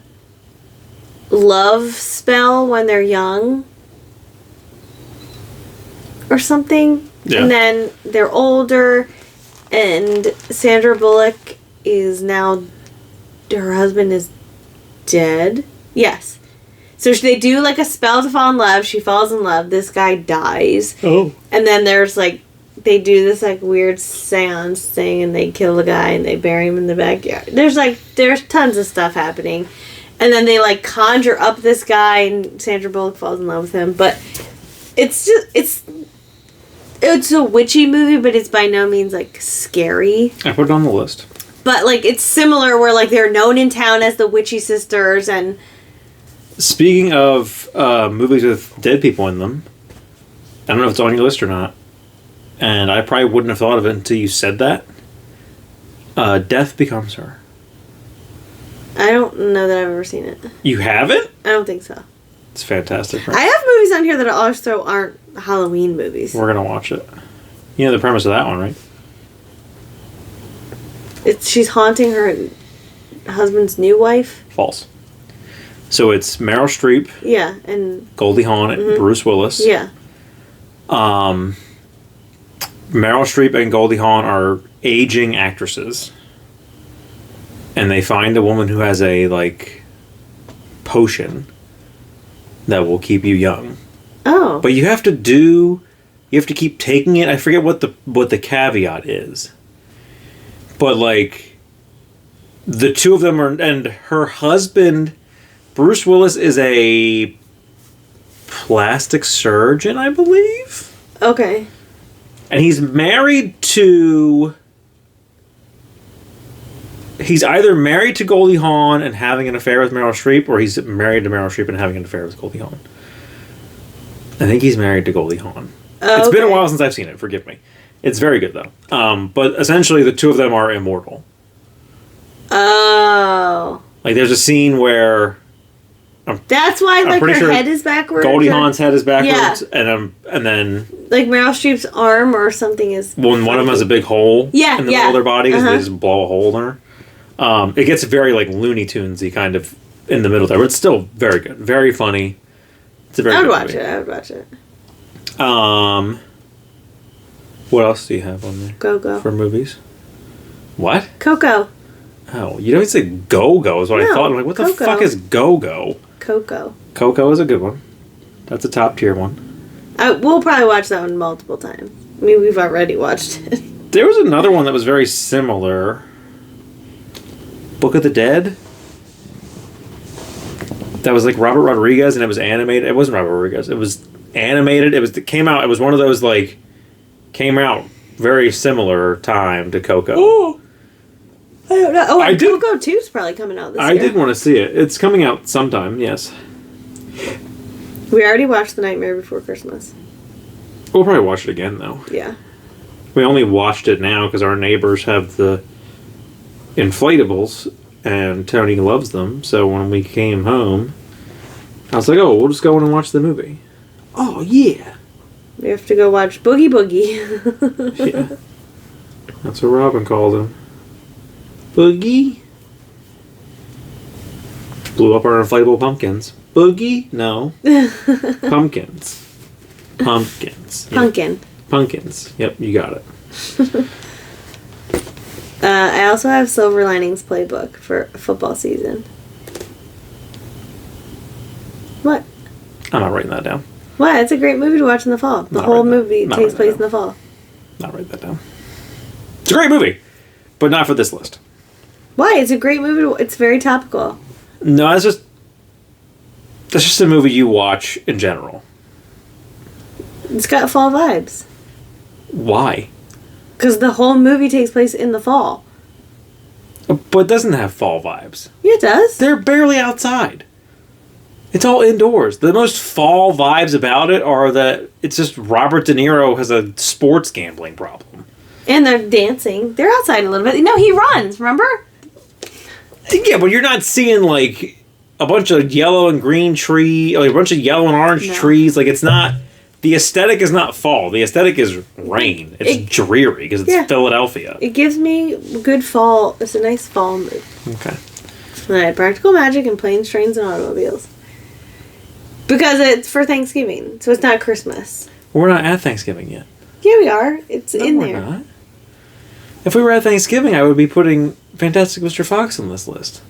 love spell when they're young. Or something. Yeah. And then they're older, and Sandra Bullock is now... Her husband is dead. Yes. So they do, like, a spell to fall in love. She falls in love. This guy dies. Oh. And then there's, like... They do this, like, weird seance thing, and they kill the guy, and they bury him in the backyard. There's tons of stuff happening. And then they, like, conjure up this guy, and Sandra Bullock falls in love with him. But it's just... It's a witchy movie, but it's by no means, like, scary. I put it on the list. But, like, it's similar where, like, they're known in town as the Witchy Sisters, and... Speaking of movies with dead people in them, I don't know if it's on your list or not, and I probably wouldn't have thought of it until you said that. Death Becomes Her. I don't know that I've ever seen it. You haven't? I don't think so. It's fantastic. Right? I have movies on here that also aren't Halloween movies. We're going to watch it. You know the premise of that one, right? She's haunting her husband's new wife? False. So it's Meryl Streep. Yeah, and... Goldie Hawn and Bruce Willis. Yeah. Meryl Streep and Goldie Hawn are aging actresses. And they find a woman who has a, like, potion that will keep you young. Oh. But you have to keep taking it. I forget what the caveat is. But, like, the two of them are, and her husband, Bruce Willis, is a plastic surgeon, I believe. Okay. And he's married to... He's either married to Goldie Hawn and having an affair with Meryl Streep, or he's married to Meryl Streep and having an affair with Goldie Hawn. I think he's married to Goldie Hawn. Oh, it's been a while since I've seen it, forgive me. It's very good, though. But essentially, the two of them are immortal. Oh. Like, there's a scene where... That's why, like, her head is backwards? Goldie Hawn's head is backwards, yeah. and then... Like, Meryl Streep's arm or something is... When one of them has a big hole in the middle of their body, because they just blow a hole in her. It gets very, like, Looney Tunes-y kind of in the middle there, but it's still very good. Very funny. It's a very I would good watch movie. it. I would watch it. What else do you have on there? Go-Go. For movies? What? Coco. Oh, you don't even say Go-Go is what I thought. I'm like, what the Coco. fuck is Go-Go? Coco. Coco is a good one. That's a top tier one. We'll probably watch that one multiple times. I mean, we've already watched it. There was another one that was very similar. Book of the Dead? That was like Robert Rodriguez and it was animated. It wasn't Robert Rodriguez. It was animated. It came out. It was one of those like came out very similar time to Coco. Oh, I don't know. Oh, Coco 2 is probably coming out this year. I did want to see it. It's coming out sometime. Yes. We already watched The Nightmare Before Christmas. We'll probably watch it again though. Yeah. We only watched it now because our neighbors have the inflatables and Tony loves them. So when we came home, I was like, "Oh, we'll just go in and watch the movie." Oh yeah. We have to go watch Boogie Boogie. Yeah. That's what Robin called him. Boogie. Blew up our inflatable pumpkins. Boogie? No. Pumpkins. Pumpkins. Yep. Pumpkin. Pumpkins. Yep, you got it. I also have Silver Linings Playbook for football season. What? I'm not writing that down. What? It's a great movie to watch in the fall. The whole movie takes place in the fall. Not write that down. It's a great movie, but not for this list. Why? It's a great movie. It's very topical. No, that's just a movie you watch in general. It's got fall vibes. Why? Because the whole movie takes place in the fall. But it doesn't have fall vibes. Yeah, it does. They're barely outside. It's all indoors. The most fall vibes about it are that it's just Robert De Niro has a sports gambling problem. And they're dancing. They're outside a little bit. No, he runs, remember? Yeah, but you're not seeing like a bunch of yellow and green tree, like a bunch of yellow and orange trees. Like it's not, the aesthetic is not fall. The aesthetic is rain. It's dreary because it's Philadelphia. It gives me good fall. It's a nice fall mood. Okay. And I had Practical Magic and Planes, Trains, and Automobiles. Because it's for Thanksgiving, so it's not Christmas. We're not at Thanksgiving yet. Yeah, we are. It's in we're there. Not. If we were at Thanksgiving, I would be putting Fantastic Mr. Fox on this list.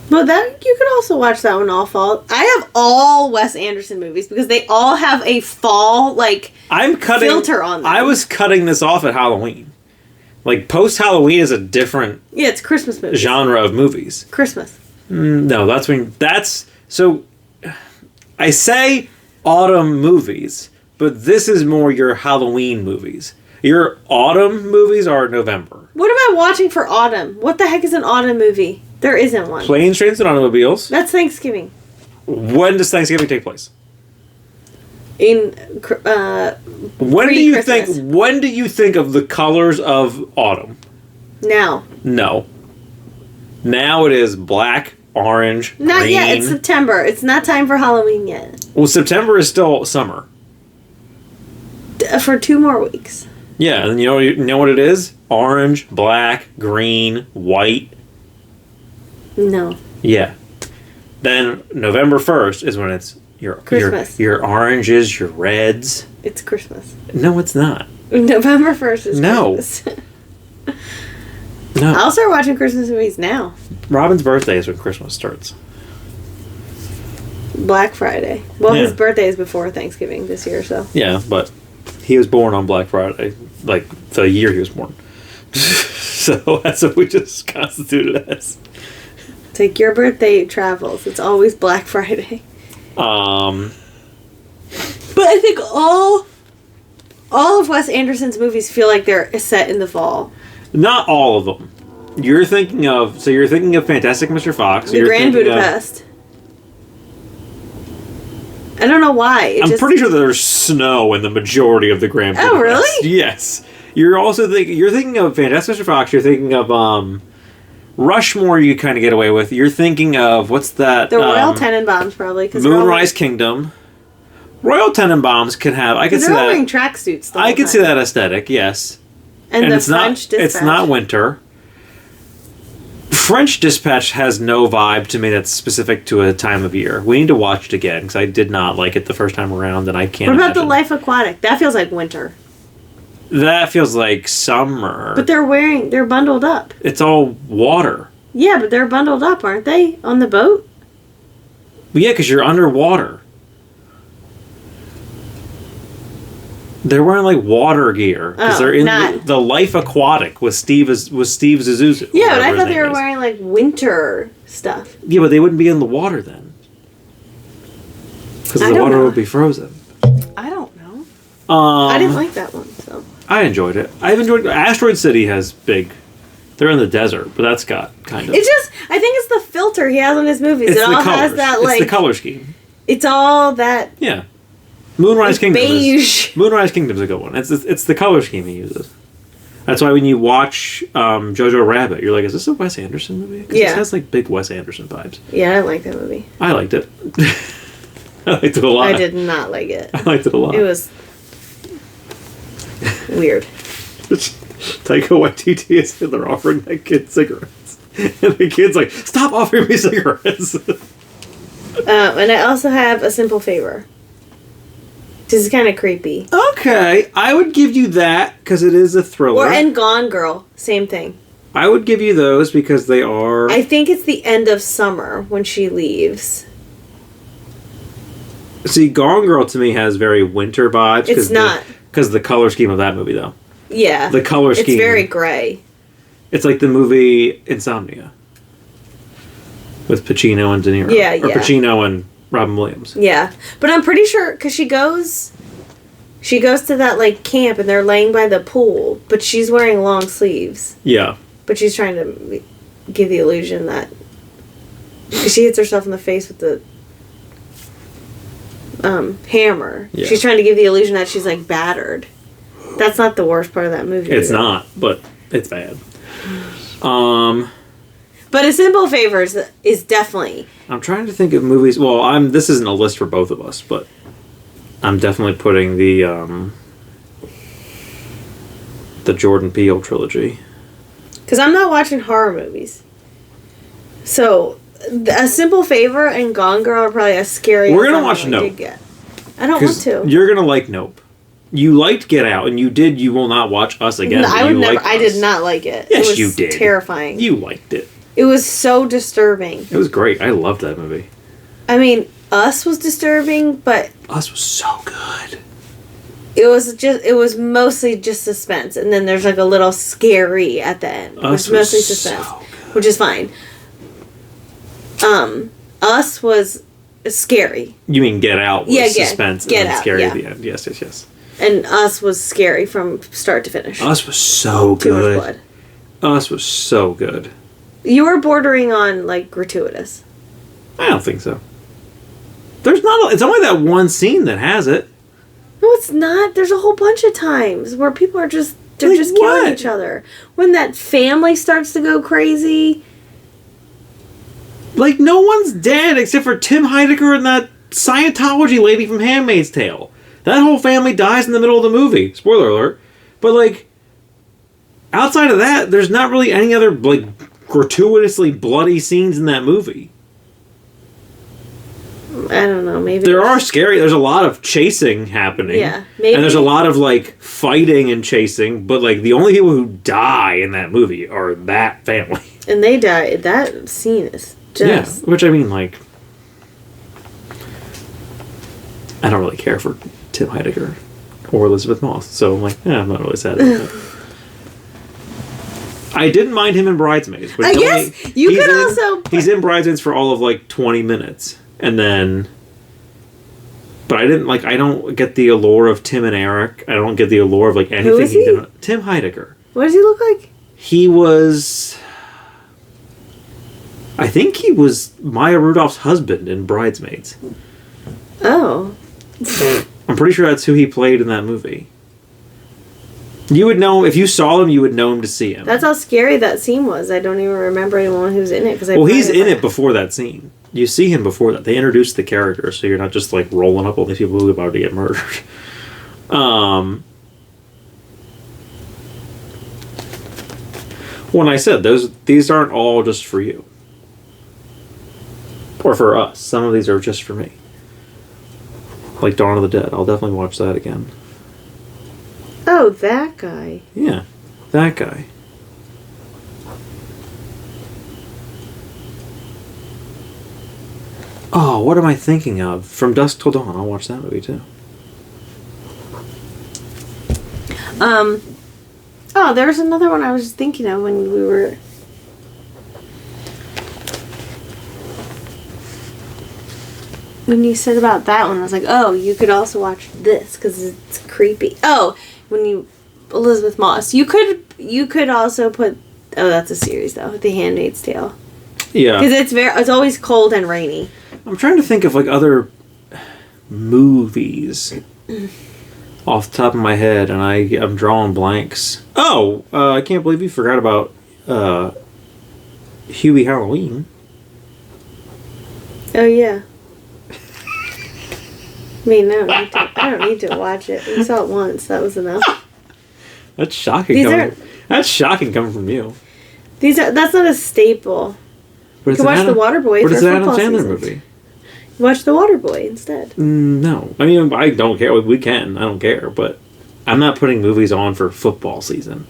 Well, that you could also watch that one all fall. I have all Wes Anderson movies because they all have a fall filter on them. I was cutting this off at Halloween. Like post Halloween is a different it's Christmas movies. Genre of movies. Christmas. No, so. I say autumn movies, but this is more your Halloween movies. Your autumn movies are November. What am I watching for autumn? What the heck is an autumn movie? There isn't one. Planes, Trains, and Automobiles. That's Thanksgiving. When does Thanksgiving take place? In when do you think? When do you think of the colors of autumn? Now. No. Now it is black, orange, not green. yet. It's September. It's not time for Halloween yet. Well, September is still summer. For 2 more weeks. Yeah, and you know what it is? Orange, black, green, white. No. Yeah. Then November 1st is when it's Christmas. Your oranges, your reds. It's Christmas. No, it's not. November 1st is Christmas. No. I'll start watching Christmas movies now. Robin's birthday is when Christmas starts. Black Friday. Well, his birthday is before Thanksgiving this year, so. Yeah, but he was born on Black Friday. Like, the year he was born. So that's what we just constituted as. Take your birthday travels. It's always Black Friday. But I think all of Wes Anderson's movies feel like they're set in the fall. Not all of them. You're thinking of Fantastic Mr. Fox. The Grand Budapest. I don't know why. I'm pretty sure there's snow in the majority of the Grand Budapest. Oh, really? Yes. You're thinking of Fantastic Mr. Fox. You're thinking of Rushmore. You kind of get away with. You're thinking of what's that? The Royal Tenenbaums, probably. Moonrise Kingdom. Royal Tenenbaums can have. I can see that. They're wearing tracksuits. I can see that aesthetic. Yes. And the it's French not. Dispatch. It's not winter. French Dispatch has no vibe to me that's specific to a time of year. We need to watch it again because I did not like it the first time around, and I can't. What about The Life Aquatic? That feels like winter. That feels like summer. But they're bundled up. It's all water. Yeah, but they're bundled up, aren't they? On the boat? Yeah, because you're underwater. They're wearing like water gear because they're in the Life Aquatic with Steve Zissou. Yeah, but I thought they were wearing like winter stuff. Yeah, but they wouldn't be in the water then because the water would be frozen. I don't know. I didn't like that one, so I enjoyed it. I've enjoyed Asteroid City has big. They're in the desert, but that's got kind of. It's just I think it's the filter he has on his movies. It all has that like it's the color scheme. It's all that. Yeah. Moonrise Kingdom. Beige. Moonrise Kingdom's a good one. It's the color scheme he uses. That's why when you watch Jojo Rabbit, you're like, is this a Wes Anderson movie? Because it has like big Wes Anderson vibes. Yeah, I didn't like that movie. I liked it. I liked it a lot. I did not like it. I liked it a lot. It was weird. Taika Waititi is in there offering that kid cigarettes. And the kid's like, stop offering me cigarettes. And I also have A Simple Favor. This is kind of creepy. Okay, I would give you that because it is a thriller. And Gone Girl, same thing. I would give you those because they are... I think it's the end of summer when she leaves. See, Gone Girl to me has very winter vibes. It's not. Because the color scheme of that movie, though. Yeah. The color scheme. It's very gray. It's like the movie Insomnia. With Pacino and De Niro. Yeah, Or Pacino and Robin Williams. Yeah. But I'm pretty sure, because she goes to that, like, camp, and they're laying by the pool, but she's wearing long sleeves. Yeah. But she's trying to give the illusion that... Because she hits herself in the face with the hammer. Yeah. She's trying to give the illusion that she's, like, battered. That's not the worst part of that movie. It's not, but it's bad. But A Simple Favor is definitely... I'm trying to think of movies... Well, this isn't a list for both of us, but I'm definitely putting the Jordan Peele trilogy. Because I'm not watching horror movies. So, A Simple Favor and Gone Girl are probably as scary We're going to watch Nope. I don't want to. You're going to like Nope. You liked Get Out, and you will not watch Us again. No, I did not like it. Yes, it was you did. Terrifying. You liked it. It was so disturbing. It was great. I loved that movie. I mean, Us was disturbing, but... Us was so good. It was mostly just suspense, and then there's like a little scary at the end. Us which was mostly so suspense, good. which is fine. Us was scary. You mean Get Out was suspense Get and Out, scary yeah. at the end. Yes. And Us was scary from start to finish. Us was so Too good. much blood. Us was so good. You were bordering on, like, gratuitous. I don't think so. It's only that one scene that has it. No, it's not. There's a whole bunch of times where people are just killing each other. When that family starts to go crazy. Like, no one's dead except for Tim Heidecker and that Scientology lady from Handmaid's Tale. That whole family dies in the middle of the movie. Spoiler alert. But, like, outside of that, there's not really any other, like, gratuitously bloody scenes in that movie. I don't know, maybe... There's a lot of chasing happening. Yeah, maybe. And there's a lot of, like, fighting and chasing, but, like, the only people who die in that movie are that family. And they die. That scene is just... Yeah, which, I mean, like... I don't really care for Tim Heidecker or Elizabeth Moss, so I'm like, I'm not really sad about that. I didn't mind him in Bridesmaids. But I guess you could also... He's in Bridesmaids for all of, like, 20 minutes. And then... But I don't get the allure of Tim and Eric. I don't get the allure of, like, anything Who is he did. Tim Heidecker. What does he look like? He was... I think he was Maya Rudolph's husband in Bridesmaids. Oh. I'm pretty sure that's who he played in that movie. You would know, if you saw him, you would know him to see him. That's how scary that scene was. I don't even remember anyone who's in it. Well, he's in it before that scene. You see him before that. They introduced the character, so you're not just, like, rolling up all these people who are about to get murdered. When I said these aren't all just for you. Or for us. Some of these are just for me. Like Dawn of the Dead. I'll definitely watch that again. Oh, that guy. Yeah, that guy. Oh, what am I thinking of? From Dusk Till Dawn. I'll watch that movie too. Oh, there was another one I was just thinking of when we were... When you said about that one, I was like, oh, you could also watch this because it's creepy. Oh, when you... Elizabeth Moss. You could also put... Oh, that's a series, though. The Handmaid's Tale. Yeah. Because it's always cold and rainy. I'm trying to think of, like, other movies off the top of my head, and I'm drawing blanks. Oh! I can't believe you forgot about Huey Halloween. Oh, yeah. I mean, I don't need to watch it. We saw it once. That was enough. That's shocking. That's shocking coming from you. That's not a staple. But you can watch The Waterboy for But it's an Adam football Sandler season. movie. Watch The Waterboy instead. No. I mean, I don't care. We can. I don't care. But I'm not putting movies on for football season.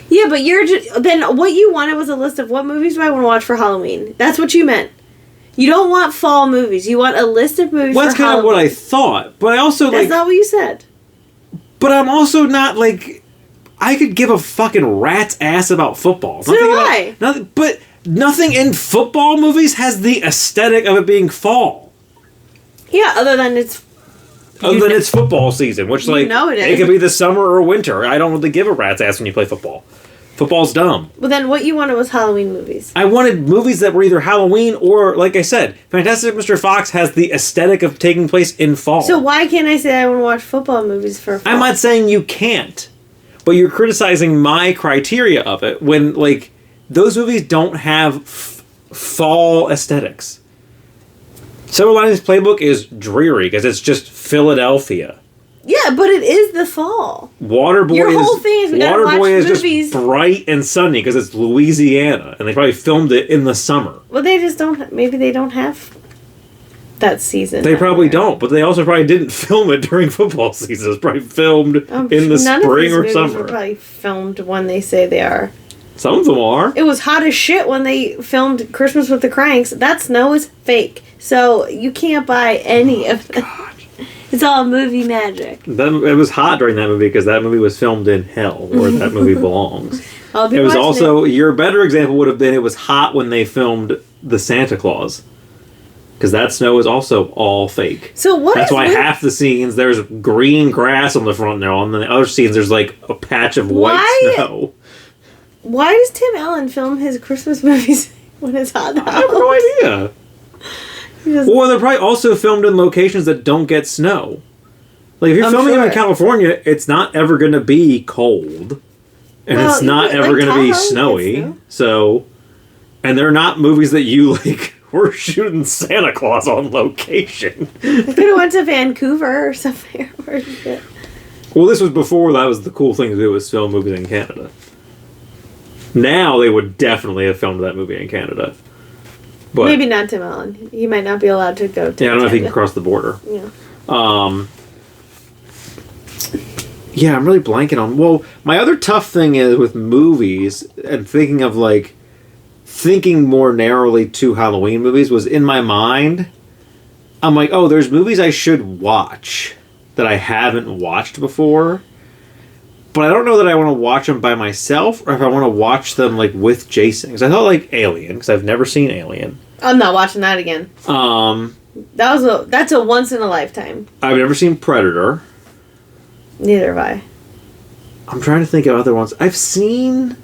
Yeah, but you're just... Then what you wanted was a list of what movies do I want to watch for Halloween. That's what you meant. You don't want fall movies. You want a list of movies for Halloween. Well, that's kind of what I thought. But I also, That's not what you said. But I'm also not, like... I could give a fucking rat's ass about football. So do I. But nothing in football movies has the aesthetic of it being fall. Yeah, other than it's football season, which, like, it could be the summer or winter. I don't really give a rat's ass when you play football. Football's dumb. Well, then what you wanted was Halloween movies. I wanted movies that were either Halloween or, like I said, Fantastic Mr. Fox has the aesthetic of taking place in fall. So why can't I say I want to watch football movies for fall? I'm not saying you can't, but you're criticizing my criteria of it when, like, those movies don't have fall aesthetics. Silver Linings Playbook is dreary because it's just Philadelphia. Yeah, but it is the fall. Waterboy Your whole thing is we gotta watch movies. Just bright and sunny because it's Louisiana, and they probably filmed it in the summer. Well, they just don't. Maybe they don't have that season. They probably don't, but they also probably didn't film it during football season. It was probably filmed in the spring or summer. Were probably filmed when they say they are. Some of them are. It was hot as shit when they filmed Christmas with the Cranks. That snow is fake, so you can't buy any of them. God. It's all movie magic. It was hot during that movie because that movie was filmed in hell, where that movie belongs. It was also, your better example would have been it was hot when they filmed The Santa Claus. Because that snow is also all fake. So what? That's why half the scenes there's green grass on the front now, and then the other scenes there's like a patch of white snow. Why does Tim Allen film his Christmas movies when it's hot out? I have no idea. Well, they're probably also filmed in locations that don't get snow. Like, if you're filming them in California, it's not ever going to be cold. And it's not ever going to be snowy. So, and they're not movies that you, like, we're shooting Santa Claus on location. They could have went to Vancouver or something. Well, this was before that was the cool thing to do, was film movies in Canada. Now they would definitely have filmed that movie in Canada. But, maybe not Tim Allen. He might not be allowed to go to I don't know if he can cross the border. Yeah. Yeah, I'm really blanking on... Well, my other tough thing is with movies, and thinking of, like, thinking more narrowly to Halloween movies, was in my mind, I'm like, oh, there's movies I should watch that I haven't watched before. But I don't know that I want to watch them by myself, or if I want to watch them, like, with Jason. Because I thought, like, Alien, because I've never seen Alien. I'm not watching that again. That's a once in a lifetime. I've never seen Predator. Neither have I. I'm trying to think of other ones. I think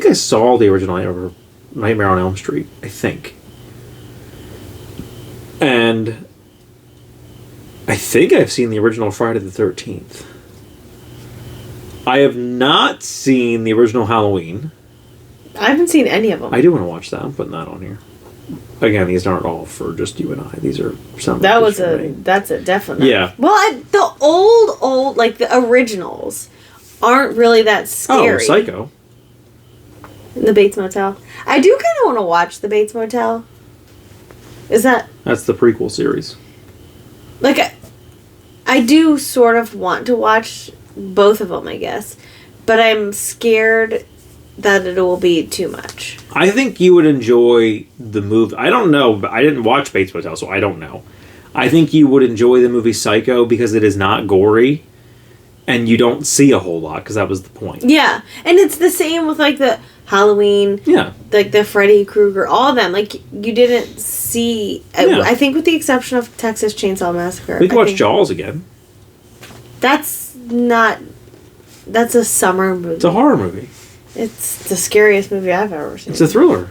I saw the original Nightmare on Elm Street. I think. And I think I've seen the original Friday the 13th. I have not seen the original Halloween. I haven't seen any of them. I do want to watch that. I'm putting that on here. Again, these aren't all for just you and I. These are some. That's a definite. Yeah. Well, the old, like the originals, aren't really that scary. Oh, Psycho. In the Bates Motel. I do kind of want to watch the Bates Motel. Is that... That's the prequel series. Like, I do sort of want to watch both of them, I guess. But I'm scared that it will be too much. I think you would enjoy the movie. I don't know, but I didn't watch Bates Motel, so I don't know. I think you would enjoy the movie Psycho because it is not gory. And you don't see a whole lot, because that was the point. Yeah. And it's the same with, like, the Halloween. Yeah. Like, the Freddy Krueger. All of them. Like, you didn't see... Yeah. I think with the exception of Texas Chainsaw Massacre. We can watch Jaws again. That's not... That's a summer movie. It's a horror movie. It's the scariest movie I've ever seen. It's a thriller.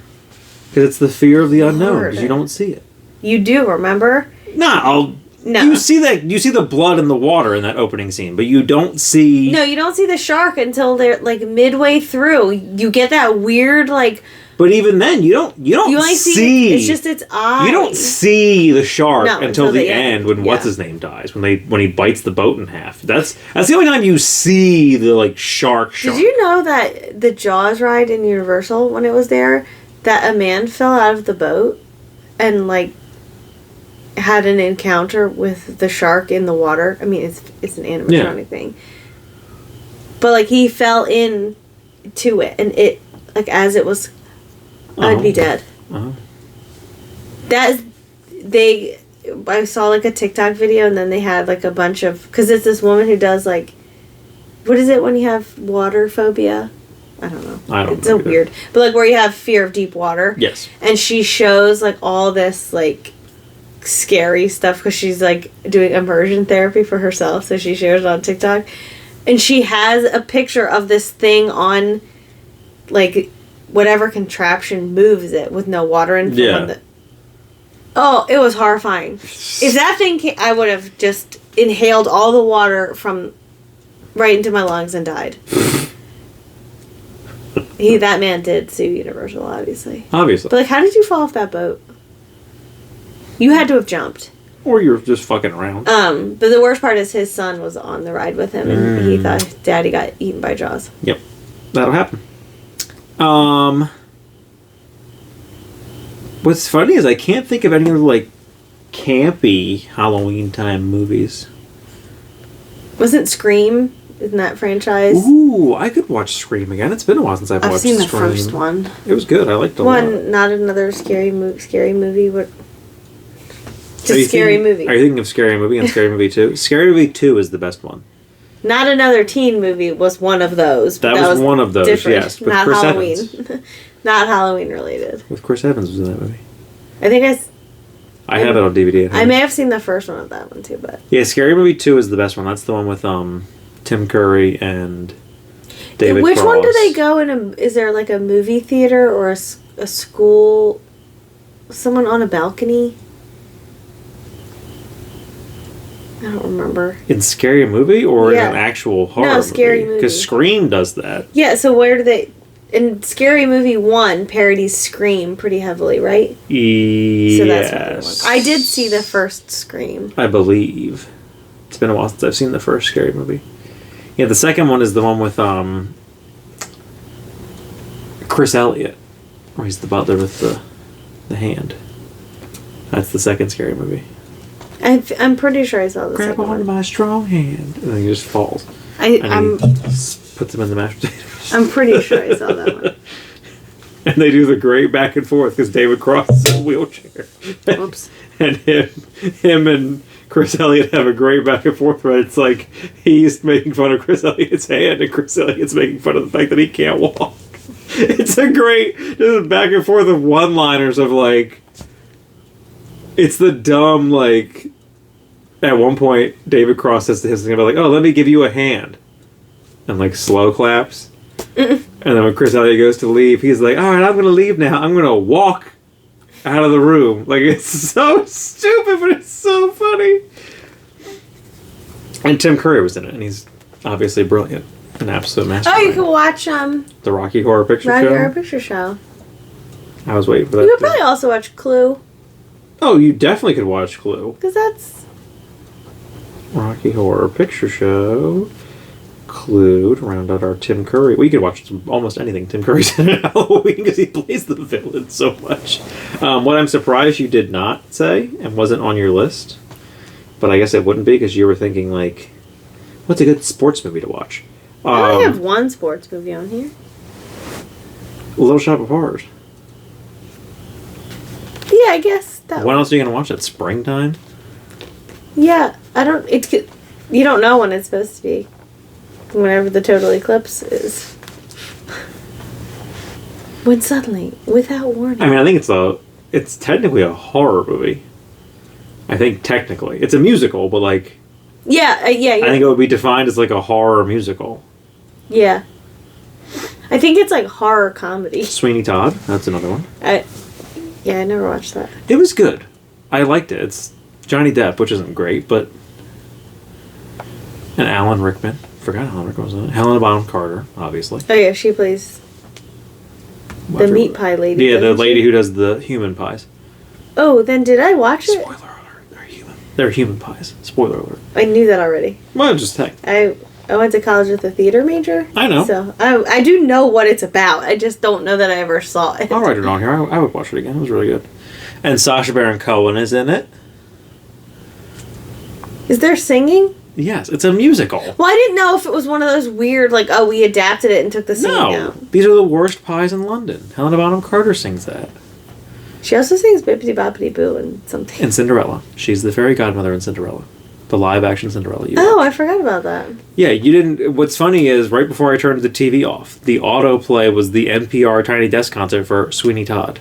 Because it's the fear of the unknown, because you don't see it. You do, remember? No. You see the blood in the water in that opening scene, but you don't see... No, you don't see the shark until they're, like, midway through. You get that weird, like... But even then, you don't only see... It's just its eyes. You don't see the shark until the end when yeah. What's-His-Name dies, when he bites the boat in half. That's the only time you see the, like, shark. Did you know that the Jaws ride in Universal, when it was there, that a man fell out of the boat and, like, had an encounter with the shark in the water? I mean, it's an animatronic thing. But, like, he fell in to it, and it, like, as it was... I'd be dead. I saw, like, a TikTok video, and then they had, like, a bunch of... Because it's this woman who does, like... What is it when you have water phobia? I don't know. It's so weird. But, like, where you have fear of deep water. Yes. And she shows, like, all this, like, scary stuff, because she's, like, doing immersion therapy for herself, so she shares it on TikTok. And she has a picture of this thing on, like... whatever contraption moves it with no water in front of it. Oh, it was horrifying. If that thing came, I would have just inhaled all the water from right into my lungs and died. That man did sue Universal, obviously. Obviously. But, like, how did you fall off that boat? You had to have jumped. Or you're just fucking around. But the worst part is his son was on the ride with him, and he thought Daddy got eaten by Jaws. Yep. That'll happen. What's funny is I can't think of any other, like, campy Halloween time movies. Wasn't Scream in that franchise? Ooh, I could watch Scream again. It's been a while since I've watched Scream. I've seen the first one. It was good. I liked it a lot. Not another scary movie. What? Just Scary Movie. Are you thinking of Scary Movie and Scary Movie 2? Scary Movie 2 is the best one. Not Another Teen Movie was one of those. That was one of those, different. Yes. With not Chris Halloween. Evans. Not Halloween related. With Chris Evans was in that movie. I think I have it on DVD at home. I may have seen the first one of that one too, but... Yeah, Scary Movie 2 is the best one. That's the one with Tim Curry and David Cross. Which one do they go in? Is there, like, a movie theater or a school... Someone on a balcony? I don't remember. In Scary Movie or in an actual horror movie? No, Scary Movie. Because Scream does that. Yeah, so where do they... In Scary Movie 1 parodies Scream pretty heavily, right? Yes. So that's what I did see the first Scream. I believe. It's been a while since I've seen the first Scary Movie. Yeah, the second one is the one with Chris Elliott. Where he's the butler with the hand. That's the second Scary Movie. I'm pretty sure I saw the second one. Grab on my strong hand. And then he just falls. I'm puts him in the mashed potatoes. I'm pretty sure I saw that one. And they do the great back and forth because David Cross is in a wheelchair. Whoops. And him and Chris Elliott have a great back and forth where it's like he's making fun of Chris Elliott's hand and Chris Elliott's making fun of the fact that he can't walk. It's a great just back and forth of one-liners of, like, it's the dumb, like, at one point David Cross says to his thing about, like, oh, let me give you a hand. And, like, slow claps. And then when Chris Elliott goes to leave, he's like, all right, I'm going to leave now. I'm going to walk out of the room. Like, it's so stupid, but it's so funny. And Tim Curry was in it, and he's obviously brilliant. An absolute mastermind. Oh, you can watch the Rocky Horror Picture Show. Rocky Horror Picture Show. I was waiting for that. You could probably also watch Clue. Oh, you definitely could watch Clue. Because that's... Rocky Horror Picture Show. include, round out our Tim Curry. We could watch almost anything Tim Curry's in Halloween because he plays the villain so much. What I'm surprised you did not say and wasn't on your list, but I guess it wouldn't be because you were thinking, like, what's a good sports movie to watch? I only have one sports movie on here. Little Shop of Horrors. Yeah, I guess that. When else are you gonna watch it? Springtime? Yeah, I don't. You don't know when it's supposed to be. Whenever the total eclipse is. When suddenly, without warning. I mean, I think it's technically a horror movie. I think technically it's a musical, but like. Yeah. I think it would be defined as like a horror musical. Yeah. I think it's like horror comedy. Sweeney Todd. That's another one. I never watched that. It was good. I liked it. It's Johnny Depp, which isn't great, but... And Alan Rickman. Forgot Alan Rickman was in it. Helena Bonham Carter, obviously. Oh yeah, she plays... the meat pie lady. Yeah, the lady who does the human pies. Oh, then did I watch it? Spoiler alert. They're human. They're human pies. Spoiler alert. I knew that already. Well, just heck. I went to college with a theater major. I know. So I do know what it's about. I just don't know that I ever saw it. I'll write it on here. I would watch it again. It was really good. And Sacha Baron Cohen is in it. Is there singing? Yes, it's a musical. Well, I didn't know if it was one of those weird, like, oh, we adapted it and took the singing out. These are the worst pies in London. Helena Bonham Carter sings that. She also sings Bippity Boppity Boo and something. In Cinderella. She's the fairy godmother in Cinderella. The live-action Cinderella. I forgot about that. Yeah, you didn't... What's funny is, right before I turned the TV off, the autoplay was the NPR Tiny Desk concert for Sweeney Todd.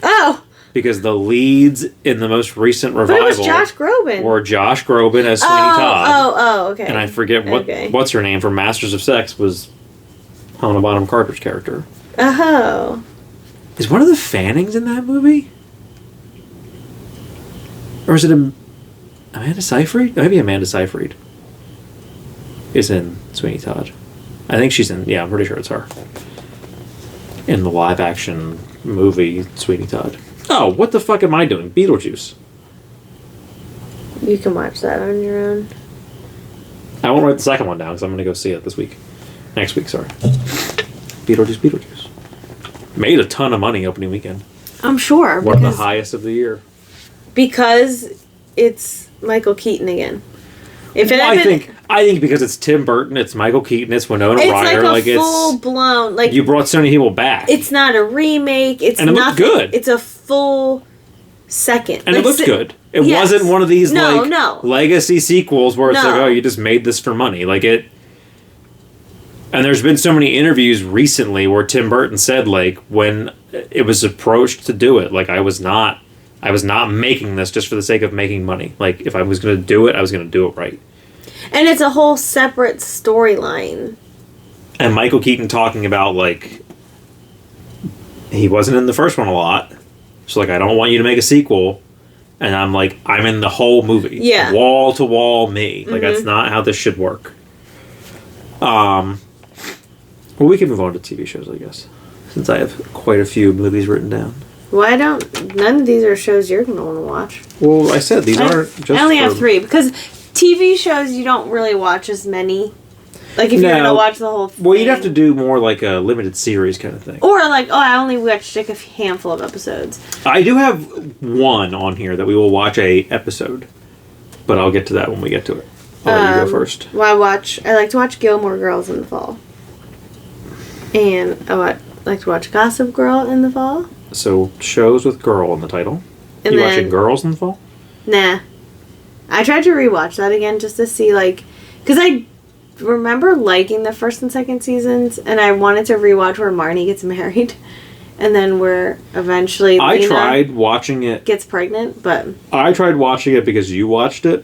Oh! Because the leads in the most recent revival... But it was Josh Groban. ...were Josh Groban as Sweeney Todd. Oh, okay. And I forget what's her name from Masters of Sex was Helena Bonham Carter's character. Oh. Is one of the Fannings in that movie? Or is it Amanda Seyfried? Maybe Amanda Seyfried is in Sweeney Todd. I think she's in... Yeah, I'm pretty sure it's her. In the live-action movie Sweeney Todd. Oh, what the fuck am I doing? Beetlejuice. You can watch that on your own. I won't write the second one down because I'm going to go see it this week. Next week, sorry. Beetlejuice. Made a ton of money opening weekend. I'm sure. One of the highest of the year. Because it's Michael Keaton again. I think because it's Tim Burton, it's Michael Keaton, it's Winona Ryder. It's like a full-blown... Like, you brought so many people back. It's not a remake. It's and it looked good. It's a full second. And it looked good. It wasn't one of these legacy sequels where it's like, oh, you just made this for money. Like it... And there's been so many interviews recently where Tim Burton said, like, when it was approached to do it, like, I was not making this just for the sake of making money. Like, if I was going to do it, I was going to do it right. And it's a whole separate storyline. And Michael Keaton talking about, like, he wasn't in the first one a lot. So, like, I don't want you to make a sequel. And I'm like, I'm in the whole movie. Yeah. Wall to wall me. Like, that's not how this should work. Well, we can move on to TV shows, I guess. Since I have quite a few movies written down. None of these are shows you're going to want to watch. Well, I said these aren't just I only have 3, because TV shows you don't really watch as many. Like, if you're going to watch the whole thing. Well, you'd have to do more like a limited series kind of thing. Or like, I only watched like a handful of episodes. I do have one on here that we will watch a episode. But I'll get to that when we get to it. I'll let you go first. Well, I like to watch Gilmore Girls in the fall. And I like to watch Gossip Girl in the fall. So, shows with girl in the title. And you watching Girls in the fall? Nah. I tried to rewatch that again just to see, like... Because I remember liking the first and second seasons, and I wanted to rewatch where Marnie gets married. And then where eventually I tried watching it... gets pregnant, but... I tried watching it because you watched it,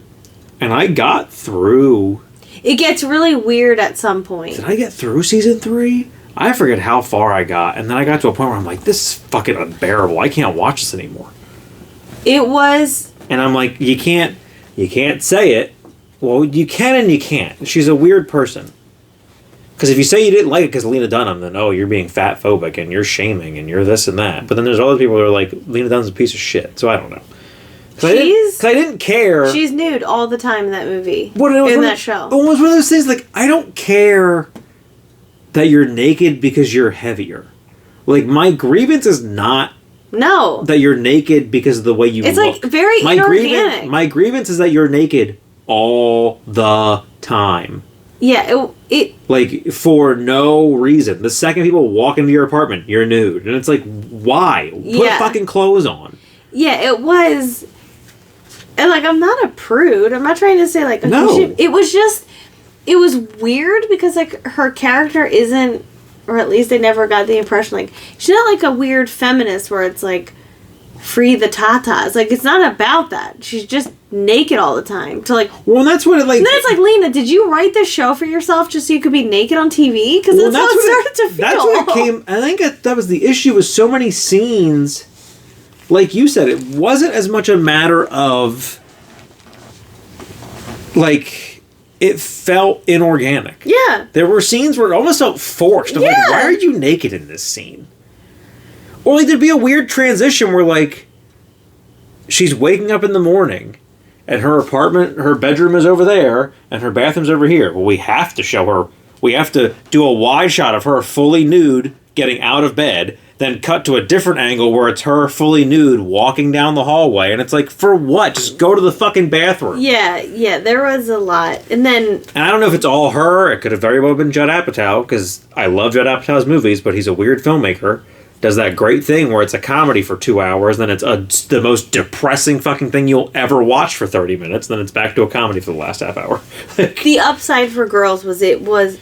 and I got through... It gets really weird at some point. Did I get through season 3? I forget how far I got, and then I got to a point where I'm like, this is fucking unbearable. I can't watch this anymore. It was... And I'm like, you can't say it. Well, you can and you can't. She's a weird person. Because if you say you didn't like it because of Lena Dunham, then, oh, you're being fat phobic, and you're shaming, and you're this and that. But then there's other people who are like, Lena Dunham's a piece of shit, so I don't know. Because I didn't care. She's nude all the time in that movie. That show. It was one of those things, like, I don't care that you're naked because you're heavier. Like, my grievance is not that you're naked because of the way you look. It's, like, very inorganic. My grievance is that you're naked all the time. Yeah, like, for no reason. The second people walk into your apartment, you're nude. And it's like, why? Put fucking clothes on. Yeah, it was... And, like, I'm not a prude. I'm not trying to say, like... No. It was just... It was weird because, like, her character isn't... Or at least I never got the impression, like... She's not, like, a weird feminist where it's, like... Free the tatas. Like, it's not about that. She's just naked all the time. To, like... Well, that's what it, like... And then it's like, Lena, did you write this show for yourself just so you could be naked on TV? Because that's how it started to feel. That's what it came... I think that was the issue with so many scenes... Like you said, it wasn't as much a matter of, like, it felt inorganic. Yeah. There were scenes where it almost felt forced. I'm like, why are you naked in this scene? Or, like, there'd be a weird transition where, like, she's waking up in the morning, and her bedroom is over there, and her bathroom's over here. Well, we have to show her, we have to do a wide shot of her fully nude getting out of bed, then cut to a different angle where it's her fully nude walking down the hallway. And it's like, for what? Just go to the fucking bathroom. Yeah, there was a lot. And I don't know if it's all her. It could have very well been Judd Apatow, because I love Judd Apatow's movies, but he's a weird filmmaker. Does that great thing where it's a comedy for 2 hours, then it's the most depressing fucking thing you'll ever watch for 30 minutes, then it's back to a comedy for the last half hour. The upside for Girls was it was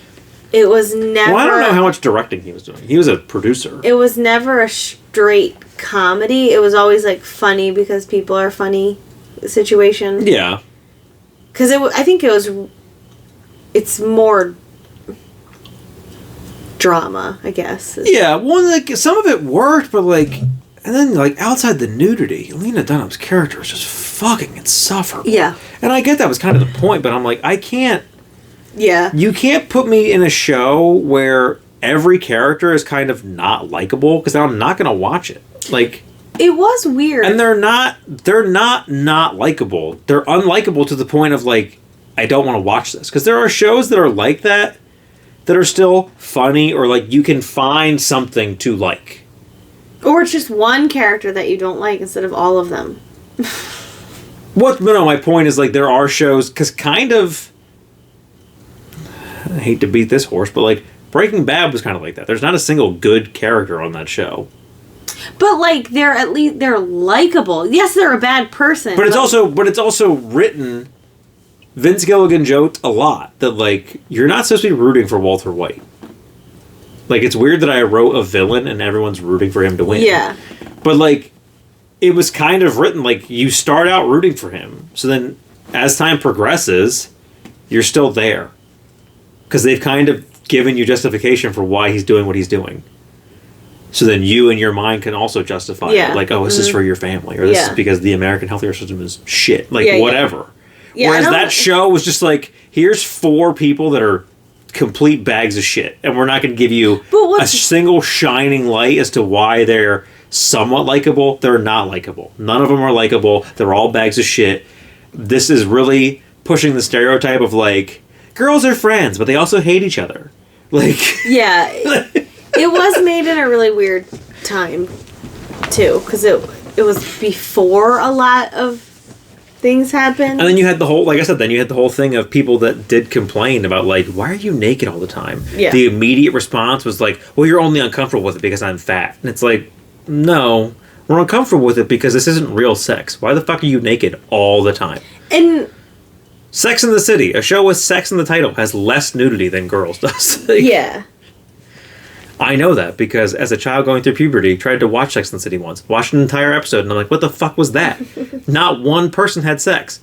never... Well, I don't know how much directing he was doing. He was a producer. It was never a straight comedy. It was always, like, funny because people are funny situation. Yeah. Because I think it's more drama, I guess. Yeah, well, like, some of it worked, but, like... And then, like, outside the nudity, Lena Dunham's character is just fucking insufferable. Yeah. And I get that was kind of the point, but I'm like, I can't... Yeah. You can't put me in a show where every character is kind of not likable, because I'm not going to watch it. Like... It was weird. And they're not likable. They're unlikable to the point of, like, I don't want to watch this. Because there are shows that are like that are still funny, or, like, you can find something to like. Or it's just one character that you don't like instead of all of them. No, my point is, like, there are shows, because kind of... I hate to beat this horse, but, like, Breaking Bad was kind of like that. There's not a single good character on that show. But, like, they're likable. Yes, they're a bad person. But it's also written... Vince Gilligan joked a lot that, like, you're not supposed to be rooting for Walter White. Like, it's weird that I wrote a villain and everyone's rooting for him to win. Yeah. But, like, it was kind of written, like, you start out rooting for him. So then, as time progresses, you're still there. Because they've kind of given you justification for why he's doing what he's doing. So then you in your mind can also justify it. Like, oh, this is for your family. Or this is because the American healthcare system is shit. Like, whatever. Yeah, whereas that show was just like, here's 4 people that are complete bags of shit, and we're not going to give you a single shining light as to why they're somewhat likable. They're not likable. None of them are likable. They're all bags of shit. This is really pushing the stereotype of, like, girls are friends, but they also hate each other. Like, yeah, it was made in a really weird time too, because it was before a lot of things happened. And then you had the whole, like I said, thing of people that did complain about, like, why are you naked all the time? Yeah. The immediate response was like, well, you're only uncomfortable with it because I'm fat. And it's like, no, we're uncomfortable with it because this isn't real sex. Why the fuck are you naked all the time? And Sex in the City, a show with sex in the title, has less nudity than Girls does. Like, yeah. I know that because as a child going through puberty, tried to watch Sex and the City once. Watched an entire episode and I'm like, what the fuck was that? Not one person had sex.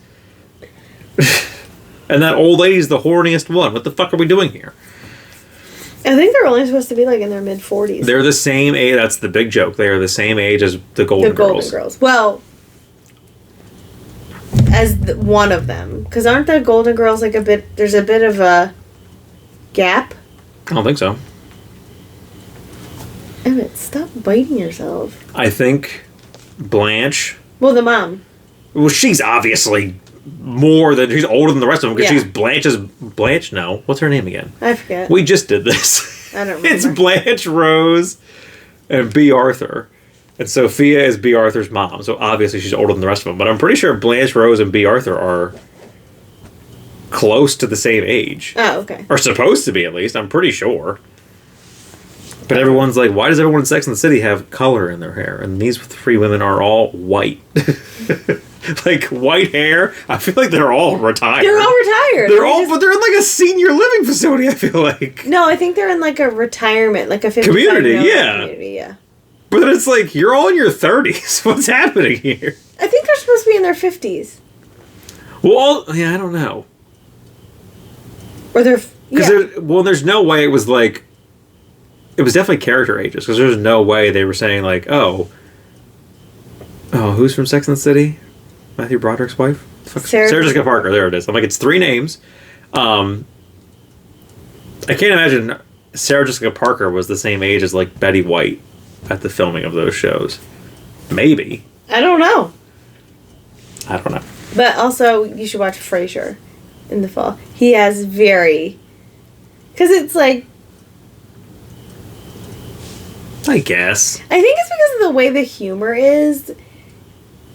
And that old lady's the horniest one. What the fuck are we doing here? I think they're only supposed to be, like, in their mid-40s. They're the same age. That's the big joke. They are the same age as the Golden Girls. Well, as one of them. Because aren't the Golden Girls, like, there's a bit of a gap? I don't think so. Emmett, stop biting yourself. I think Blanche... Well, the mom. Well, she's obviously she's older than the rest of them because Yeah. she's Blanche. No, what's her name again? I forget. We just did this. I don't remember. It's Blanche Rose and B. Arthur. And Sophia is B. Arthur's mom, so obviously she's older than the rest of them. But I'm pretty sure Blanche Rose and B. Arthur are close to the same age. Oh, okay. Or supposed to be, at least. I'm pretty sure. But everyone's like, why does everyone in Sex and the City have color in their hair? And these three women are all white. Like, white hair. I feel like they're all retired. They're all retired. But they're in like a senior living facility, I feel like. No, I think they're in like a retirement, like a 55 community, yeah. Community, yeah. But then it's like, you're all in your 30s. What's happening here? I think they're supposed to be in their 50s. Well, I don't know. Or they're... Yeah. There's no way it was like... It was definitely character ages, because there's no way they were saying like, oh, who's from Sex and the City? Matthew Broderick's wife? Sarah Jessica Parker, there it is. I'm like, it's 3 names. I can't imagine Sarah Jessica Parker was the same age as like Betty White at the filming of those shows. Maybe. I don't know. But also, you should watch Frasier in the fall. He has very... Because it's like... I guess. I think it's because of the way the humor is.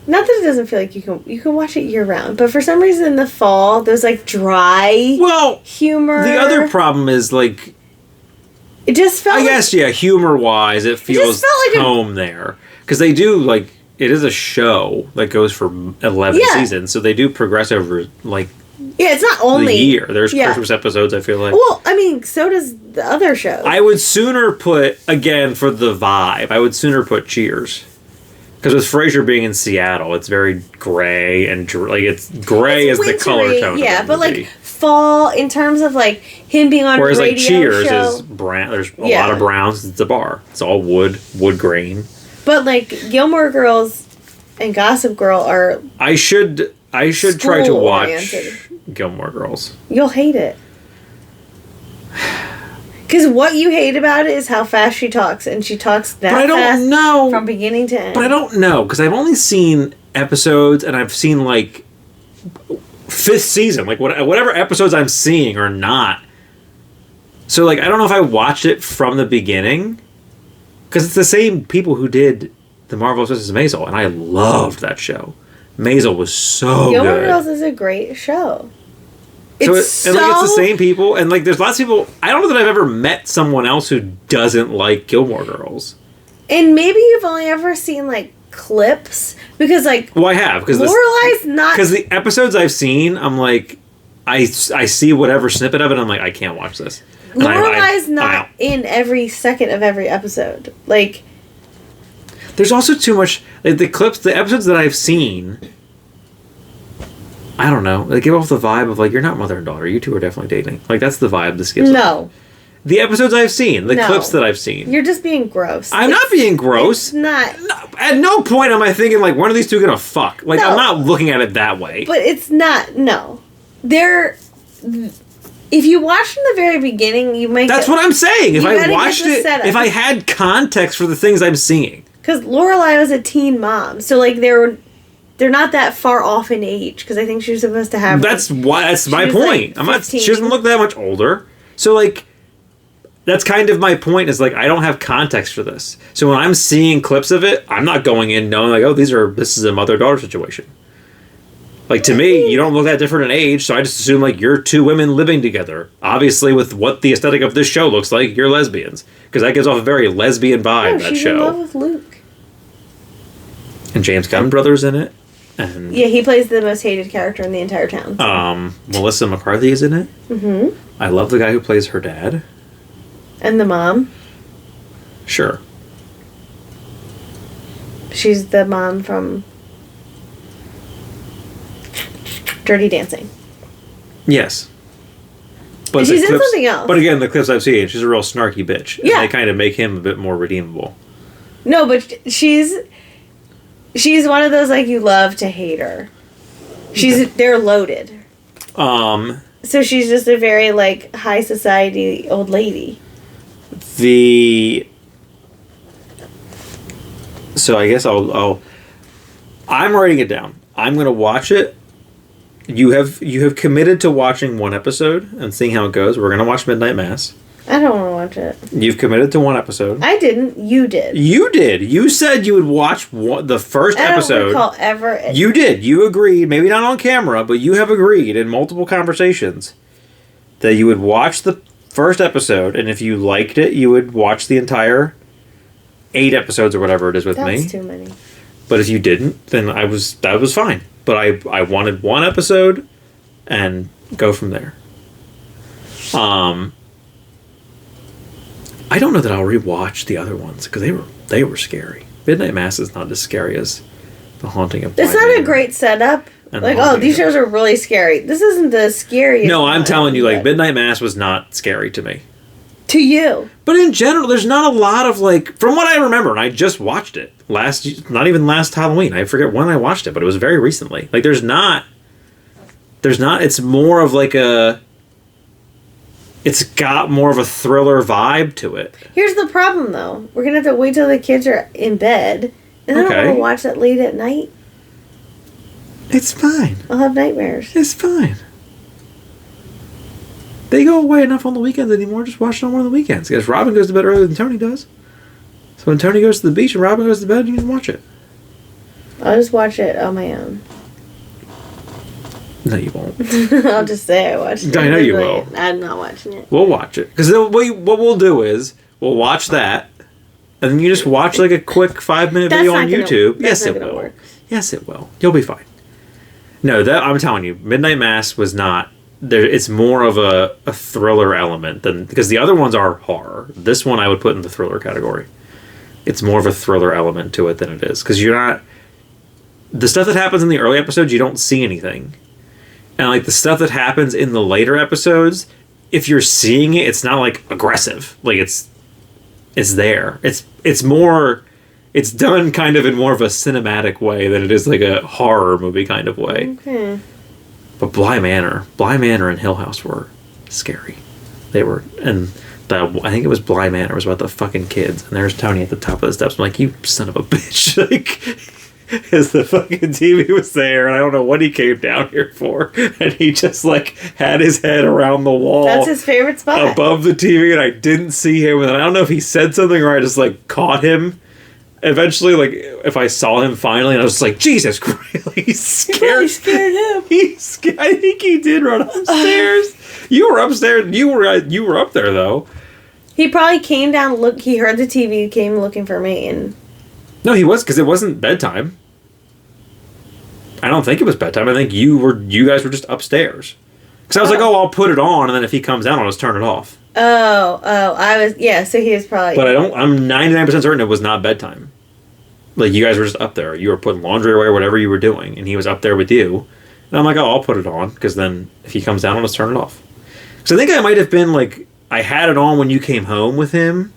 Not that it doesn't feel like you can watch it year round, but for some reason in the fall there's like dry humor. The other problem is like it just felt. I guess humor wise, it feels like home there because they do like it is a show that goes for 11 seasons, so they do progress over like. Yeah, it's not only the year. There's Christmas episodes, I feel like. Well, I mean, so does the other shows. I would sooner put, again, for the vibe, I would sooner put Cheers. Because with Frasier being in Seattle, it's very gray and, like, it's gray as the color tone. Yeah, but, like, fall, in terms of, like, him being on a radio like, Cheers show, is brown. There's a lot of browns. It's a bar. It's all wood grain. But, like, Gilmore Girls and Gossip Girl are... I should try to watch Gilmore Girls. You'll hate it. Because what you hate about it is how fast she talks, and she talks fast from beginning to end. But I don't know, because I've only seen episodes, and I've seen, like, 5th season. Like, whatever episodes I'm seeing are not. So, like, I don't know if I watched it from the beginning, because it's the same people who did The Marvelous Mrs. Maisel, and I loved that show. Maisel was so Gilmore good. Girls is a great show. And like it's the same people, and like there's lots of people. I don't know that I've ever met someone else who doesn't like Gilmore Girls. And maybe you've only ever seen like clips because like. Well, I have because Lorelai's not because the episodes I've seen, I'm like, I see whatever snippet of it, I'm like, I can't watch this. Lorelai's not in every second of every episode. Like. There's also too much. Like, the episodes that I've seen, I don't know. They give off the vibe of, like, you're not mother and daughter. You two are definitely dating. Like, that's the vibe this gives off. The episodes I've seen, the clips that I've seen. You're just being gross. I'm not being gross. It's not. No, at no point am I thinking, like, when are these two gonna fuck? Like, I'm not looking at it that way. But it's not. No. If you watch from the very beginning, you might. That's what I'm saying. If I watched it, if I had context for the things I'm seeing. Because Lorelai was a teen mom, so like they're not that far off in age. Because I think she was supposed to have. That's my point. Like She doesn't look that much older. So like, that's kind of my point. Is like I don't have context for this. So when I'm seeing clips of it, I'm not going in knowing like, oh, this is a mother-daughter situation. Like to me, you don't look that different in age, so I just assume like you're two women living together. Obviously, with what the aesthetic of this show looks like, you're lesbians because that gives off a very lesbian vibe. That she's show. in love with Luke. And James Gunn brothers in it. And yeah, he plays the most hated character in the entire town. Melissa McCarthy is in it. Mm-hmm. I love the guy who plays her dad. And the mom. Sure. She's the mom from Dirty Dancing. Yes. But she's in something else. But again, the clips I've seen, she's a real snarky bitch. Yeah. And they kind of make him a bit more redeemable. No, but she's one of those like you love to hate her. They're loaded. So she's just a very like high society old lady. So I guess I'm writing it down. I'm going to watch it. You have committed to watching one episode and seeing how it goes. We're going to watch Midnight Mass. I don't want to watch it. You've committed to one episode. I didn't. You did. You did. You said you would watch the first episode. I don't recall ever. You did. You agreed. Maybe not on camera, but you have agreed in multiple conversations that you would watch the first episode, and if you liked it, you would watch the entire 8 episodes or whatever it is with me. That's too many. But if you didn't, then that was fine. But I wanted one episode and go from there. I don't know that I'll rewatch the other ones because they were scary. Midnight Mass is not as scary as The Haunting of Bly It's not Manor a great setup. and Like, The oh, Haunting these of- shows are really scary. This isn't the scariest. No, I'm one, telling you, like, but- Midnight Mass was not scary to me. To you. But in general, there's not a lot of, like, from what I remember, and I just watched it not even last Halloween. I forget when I watched it, but it was very recently. Like, there's not, it's more of like it's got more of a thriller vibe to it. Here's the problem, though. We're going to have to wait till the kids are in bed. And I don't want to watch that late at night. It's fine. I'll have nightmares. It's fine. They go away enough on the weekends anymore. Just watch it on one of the weekends. Because Robin goes to bed earlier than Tony does. So when Tony goes to the beach and Robin goes to bed, you can watch it. I'll just watch it on my own. No, you won't. I'll just say I watched it. I know you will. I'm not watching it. We'll watch it. Because what we'll do is, we'll watch that, and then you just watch like a quick 5-minute video on YouTube. Yes, it will. Work. Yes, it will. You'll be fine. No, that I'm telling you, Midnight Mass was not... There, it's more of a thriller element than... Because the other ones are horror. This one I would put in the thriller category. It's more of a thriller element to it than it is. Because you're not... The stuff that happens in the early episodes, you don't see anything. And like the stuff that happens in the later episodes, if you're seeing it, it's not like aggressive. Like it's there. It's more... It's done kind of in more of a cinematic way than it is like a horror movie kind of way. Okay. But Bly Manor and Hill House were scary. They were, and I think it was Bly Manor was about the fucking kids, and there's Tony at the top of the steps. I'm like, you son of a bitch! Like, as the fucking TV was there, and I don't know what he came down here for, and he just like had his head around the wall. That's his favorite spot. Above the TV, and I didn't see him, and I don't know if he said something or I just like caught him. Eventually, like, if I saw him finally, and I was just like, Jesus Christ, like, he's scared. You probably scared him. I think he did run upstairs. You were upstairs. You were up there, though. He probably came down, he heard the TV, came looking for me, and... No, he was, because it wasn't bedtime. I don't think it was bedtime. I think you guys were just upstairs. Because I was like, I'll put it on, and then if he comes down, I'll just turn it off. So he was probably... But I'm 99% certain it was not bedtime. Like, you guys were just up there. You were putting laundry away or whatever you were doing, and he was up there with you. And I'm like, I'll put it on, because then if he comes down, I'll just turn it off. So I think I might have been, like, I had it on when you came home with him.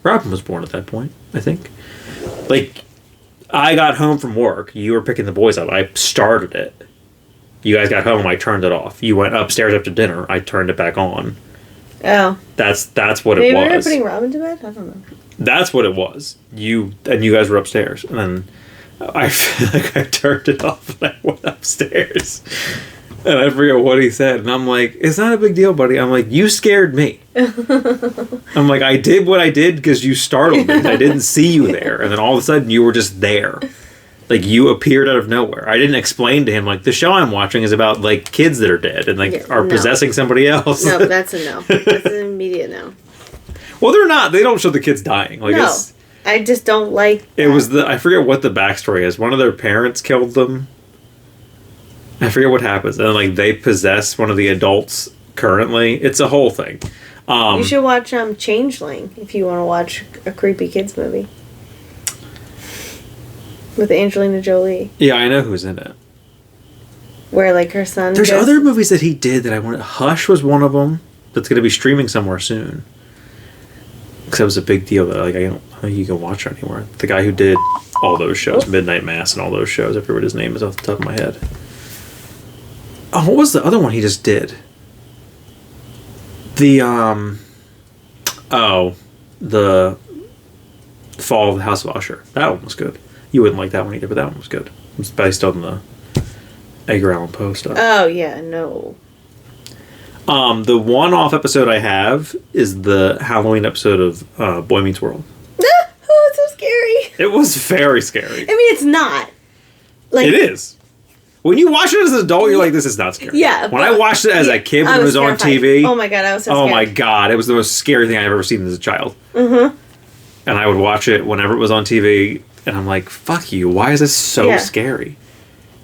Robin was born at that point, I think. Like, I got home from work. You were picking the boys up. I started it. You guys got home. I turned it off. You went upstairs after dinner. I turned it back on. Oh. That's what it was. Maybe we were putting Robin to bed? I don't know. That's what it was. You guys were upstairs. And then I feel like I turned it off and I went upstairs. And I forget what he said. And I'm like, it's not a big deal, buddy. I'm like, you scared me. I'm like, I did what I did because you startled me. I didn't see you there. And then all of a sudden you were just there. Like, you appeared out of nowhere. I didn't explain to him, like, the show I'm watching is about, like, kids that are dead and, like, are possessing somebody else. No, that's a no. That's an immediate no. Well, they're not. They don't show the kids dying. Like, no. I just don't like that. It was I forget what the backstory is. One of their parents killed them. I forget what happens. And, like, they possess one of the adults currently. It's a whole thing. You should watch Changeling if you want to watch a creepy kids movie. With Angelina Jolie. Yeah, I know who's in it. Where, like, her son... There's other movies that he did that I wanted... Hush was one of them that's going to be streaming somewhere soon. Because that was a big deal that, like, I don't think you can watch it anywhere. The guy who did all those shows, Midnight Mass and all those shows, I forget what his name is off the top of my head. Oh, what was the other one he just did? The Fall of the House of Usher. That one was good. You wouldn't like that one either, but that one was good. It was based on Edgar Allan Poe stuff. Oh, yeah, no. The one-off episode I have is the Halloween episode of Boy Meets World. Oh, it's so scary. It was very scary. I mean, it's not. Like, it is. When you watch it as an adult, you're like, this is not scary. Yeah. When I watched it as a kid when it was on TV. Oh my god, I was so scared. Oh my god, it was the most scary thing I've ever seen as a child. Mm-hmm. And I would watch it whenever it was on TV, and I'm like, fuck you, why is this so scary?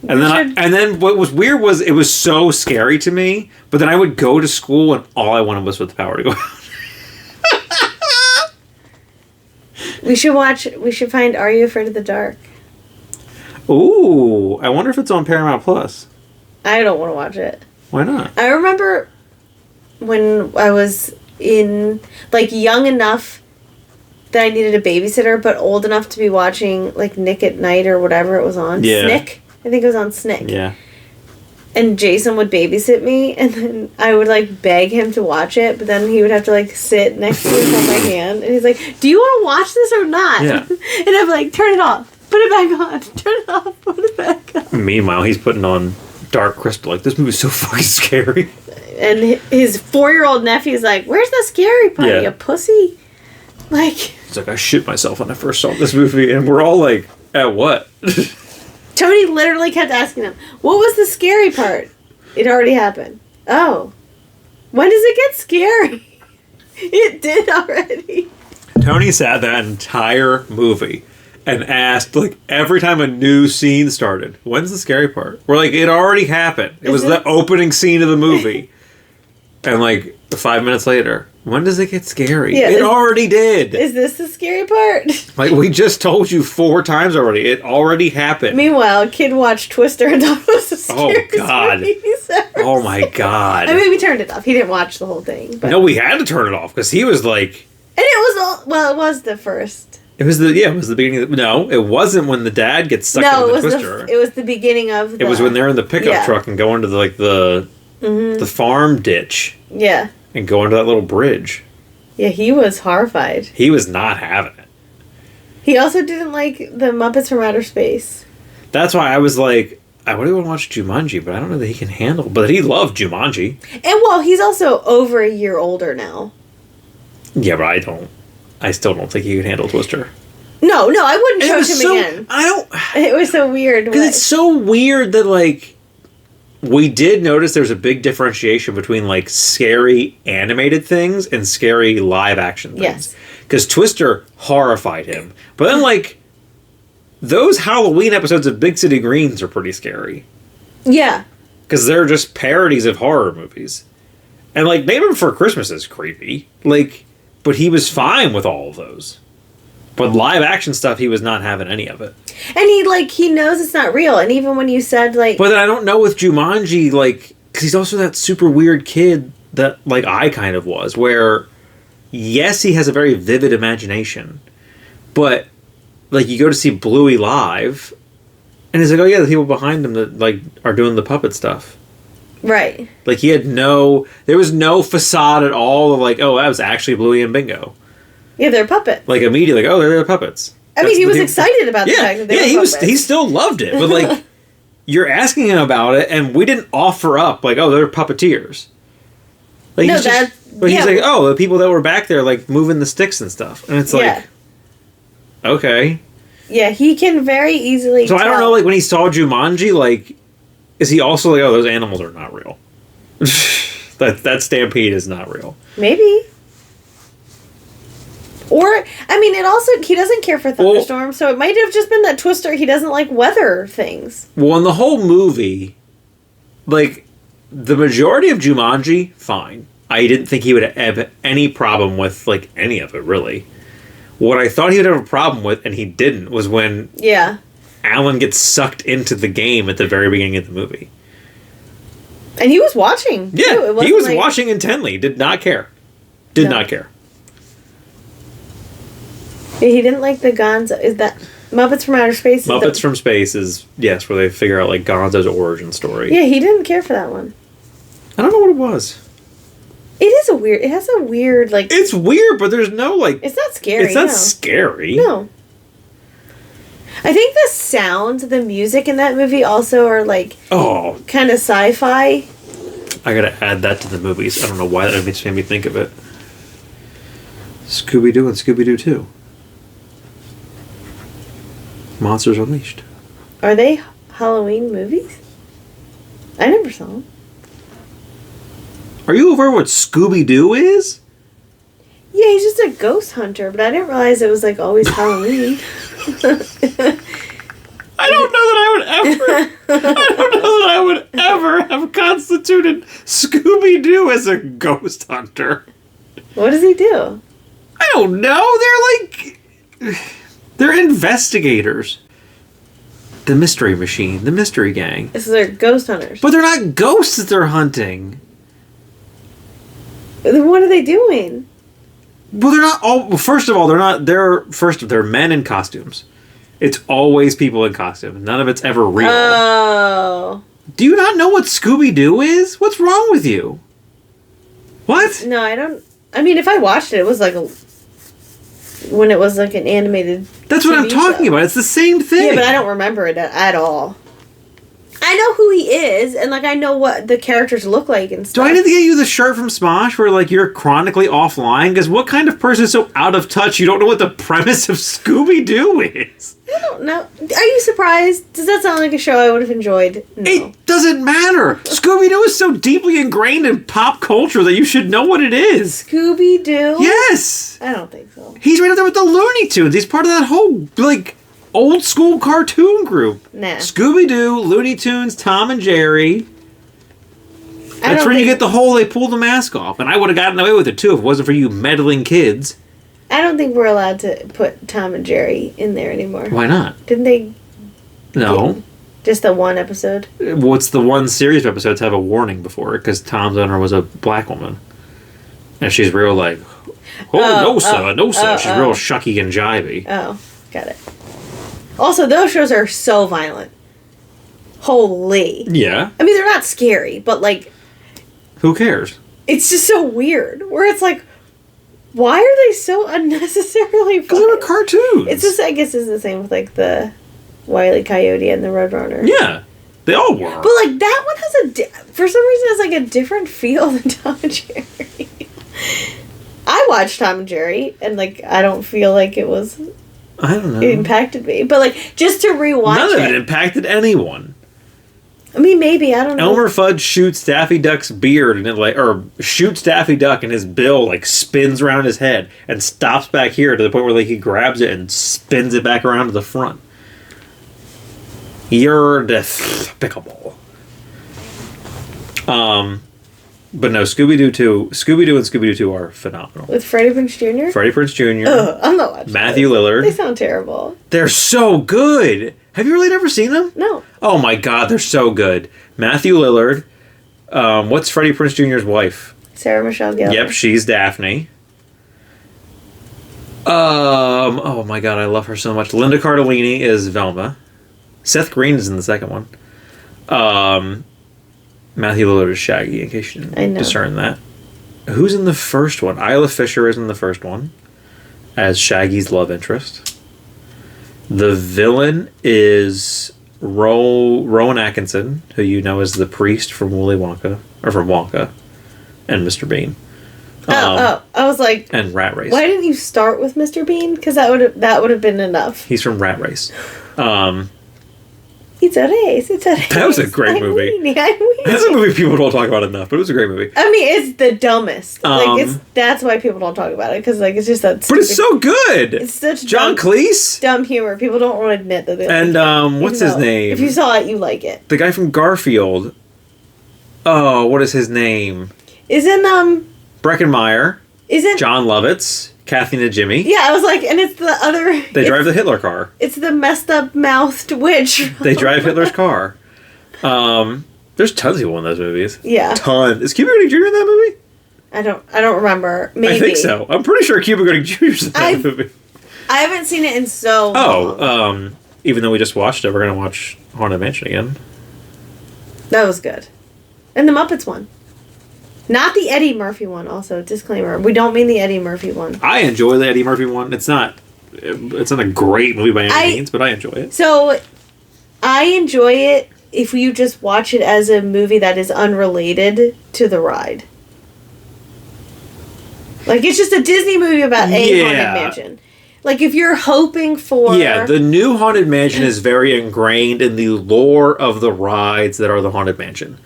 And then what was weird was it was so scary to me, but then I would go to school and all I wanted was for the power to go out. We should find Are You Afraid of the Dark? Ooh, I wonder if it's on Paramount Plus. I don't want to watch it. Why not? I remember when I was young enough that I needed a babysitter, but old enough to be watching, Nick at Night or whatever it was on. Yeah. Snick? I think it was on Snick. Yeah. And Jason would babysit me, and then I would, beg him to watch it, but then he would have to, sit next to me and hold my hand. And he's like, do you want to watch this or not? Yeah. And I'm like, turn it off. Put it back on. Turn it off. Put it back on. Meanwhile, he's putting on Dark Crystal. This movie's so fucking scary. And his 4-year-old nephew's like, where's the scary part, you pussy? It's like, I shit myself when I first saw this movie, and we're all like, at what? Tony literally kept asking him, what was the scary part? It already happened. Oh. When does it get scary? It did already. Tony sat that entire movie and asked, every time a new scene started, when's the scary part? We're like, it already happened. It was the opening scene of the movie. And 5 minutes later, when does it get scary? Yeah, it already did. Is this the scary part? We just told you 4 times already. It already happened. Meanwhile, a kid watched Twister and thought it was the scariest movie he's ever Oh my god. I mean, we turned it off. He didn't watch the whole thing. But... No, we had to turn it off because he was like... And it was it was the first. It was the beginning of no, it wasn't when the dad gets sucked into the Twister. It was the beginning of the... It was when they're in the pickup truck and go into the farm ditch. Yeah. And go into that little bridge. Yeah, he was horrified. He was not having it. He also didn't like the Muppets from Outer Space. That's why I was like, I really want to watch Jumanji, but I don't know that he can handle. But he loved Jumanji. And he's also over a year older now. Yeah, but I still don't think he could handle Twister. No, I wouldn't choke him again. It was so weird. Because it's so weird that, we did notice there's a big differentiation between, scary animated things and scary live action things. Yes. Because Twister horrified him. But then, those Halloween episodes of Big City Greens are pretty scary. Yeah. Because they're just parodies of horror movies. And, Nightmare Before Christmas is creepy. But he was fine with all of those. But live action stuff, he was not having any of it. And he knows it's not real. And even when you said, But then I don't know with Jumanji, because he's also that super weird kid that, I kind of was, where, yes, he has a very vivid imagination. But, you go to see Bluey live, and he's like, oh yeah, the people behind him that, are doing the puppet stuff. Right. He had there was no facade at all of, oh, that was actually Bluey and Bingo. Yeah, they're puppets. Immediately, oh, they're puppets. I mean, he was excited about the fact that they were puppets. He still loved it. But, you're asking him about it, and we didn't offer up, oh, they're puppeteers. He's like, oh, the people that were back there, moving the sticks and stuff. And it's okay. Yeah, he can very easily So I don't know, when he saw Jumanji, is he also oh, those animals are not real? that stampede is not real. Maybe. Or, I mean, he doesn't care for thunderstorms, so it might have just been that Twister, he doesn't like weather things. Well, in the whole movie, the majority of Jumanji, fine. I didn't think he would have any problem with, any of it, really. What I thought he would have a problem with, and he didn't, was when Alan gets sucked into the game at the very beginning of the movie. And he was watching. Yeah, he was watching intently. Did not care. Did not care. He didn't like the Gonzo. Is that Muppets from Outer Space? Muppets from Space is, yes, where they figure out, Gonzo's origin story. Yeah, he didn't care for that one. I don't know what it was. It has a weird, It's weird, but there's no, It's not scary. It's not scary. No. I think the sound, the music in that movie also are like kind of sci-fi. I gotta add that to the movies. I don't know why that made me think of it. Scooby-Doo and Scooby-Doo 2. Monsters Unleashed. Are they Halloween movies? I never saw them. Are you aware what Scooby-Doo is? Yeah, he's just a ghost hunter, but I didn't realize it was like always Halloween. I don't know that I would ever have constituted Scooby-Doo as a ghost hunter. What does he do? I don't know. They're investigators. The Mystery Machine, the Mystery Gang. So they're ghost hunters. But they're not ghosts that they're hunting. Then what are they doing? Well, they're not all... First of all, they're men in costumes. It's always people in costumes. None of it's ever real. Oh. Do you not know what Scooby-Doo is? What's wrong with you? What? No, I don't... I mean, if I watched it, it was like when it was like an animated That's what I'm talking about. It's the same thing. Yeah, but I don't remember it at all. I know who he is, and like I know what the characters look like and stuff. Do I need to get you the shirt from Smosh where like you're chronically offline? Because what kind of person is so out of touch you don't know what the premise of Scooby-Doo is? I don't know. Are you surprised? Does that sound like a show I would have enjoyed? No. It doesn't matter. Scooby-Doo is so deeply ingrained in pop culture that you should know what it is. Scooby-Doo? Yes! I don't think so. He's right up there with the Looney Tunes. He's part of that whole, like, old school cartoon group. Nah. Scooby-Doo, Looney Tunes, Tom and Jerry. That's where you get the whole they pull the mask off. And I would have gotten away with it too if it wasn't for you meddling kids. I don't think we're allowed to put Tom and Jerry in there anymore. Why not? Didn't they? No. Just the one episode? What's the one series of episodes have a warning before it? Because Tom's owner was a black woman. And she's real like, no sir. She's real shucky and jivey. Oh, got it. Also, those shows are so violent. Holy. Yeah. I mean, they're not scary, but like... Who cares? It's just so weird. Where it's like, why are they so unnecessarily violent? Because they're cartoons. It's just, I guess it's the same with like the Wile E. Coyote and the Roadrunner. Yeah. They all were. But like that one has for some reason has like a different feel than Tom and Jerry. I watched Tom and Jerry and like I don't feel like it was... I don't know. It impacted me. But like, just to rewatch None of it impacted anyone. I mean, maybe, I don't know. Elmer Fudd shoots Daffy Duck's beard and it or shoots Daffy Duck and his bill like spins around his head and stops back here to the point where like he grabs it and spins it back around to the front. You're despicable. But no, Scooby-Doo and Scooby-Doo 2 are phenomenal. With Freddie Prinze Jr.? Freddie Prinze Jr. Ugh, I'm not watching Matthew Lillard. They sound terrible. They're so good. Have you really never seen them? No. Oh my god, they're so good. Matthew Lillard. What's Freddie Prinze Jr.'s wife? Sarah Michelle Gellar. Yep, she's Daphne. Oh my god, I love her so much. Linda Cardellini is Velma. Seth Green is in the second one. Matthew Lillard is Shaggy, in case you didn't discern that. Who's in the first one? Isla Fisher is in the first one as Shaggy's love interest. The villain is Rowan Atkinson, who you know as the priest from Willy Wonka, or from Wonka, and Mr. Bean. I was like... And Rat Race. Why didn't you start with Mr. Bean? Because that would have been enough. He's from Rat Race. It's a race. That was a great movie. That's a movie people don't talk about enough, but it was a great movie. I mean, it's the dumbest. That's why people don't talk about it, because like it's just that. But it's so good. It's such John Cleese. Dumb humor. People don't want to admit that they like it. What's his name? If you saw it, you like it. The guy from Garfield. Oh, what is his name? Isn't Breckenmeyer. Isn't John Lovitz. Kathy Najimy. Yeah, I was like, and it's the other... They drive the Hitler car. It's the messed up mouthed witch. They drive Hitler's car. There's tons of people in those movies. Yeah. Ton. Is Cuba Gooding Jr. in that movie? I don't remember. Maybe. I think so. I'm pretty sure Cuba Gooding Jr. is in that movie. I haven't seen it in so long. Even though we just watched it, we're going to watch Haunted Mansion again. That was good. And the Muppets one. Not the Eddie Murphy one, also. Disclaimer. We don't mean the Eddie Murphy one. I enjoy the Eddie Murphy one. It's not It's not a great movie by any means, but I enjoy it. So, I enjoy it if you just watch it as a movie that is unrelated to the ride. Like, it's just a Disney movie about a haunted mansion. Like, if you're hoping for... Yeah, the new Haunted Mansion is very ingrained in the lore of the rides that are the Haunted Mansion.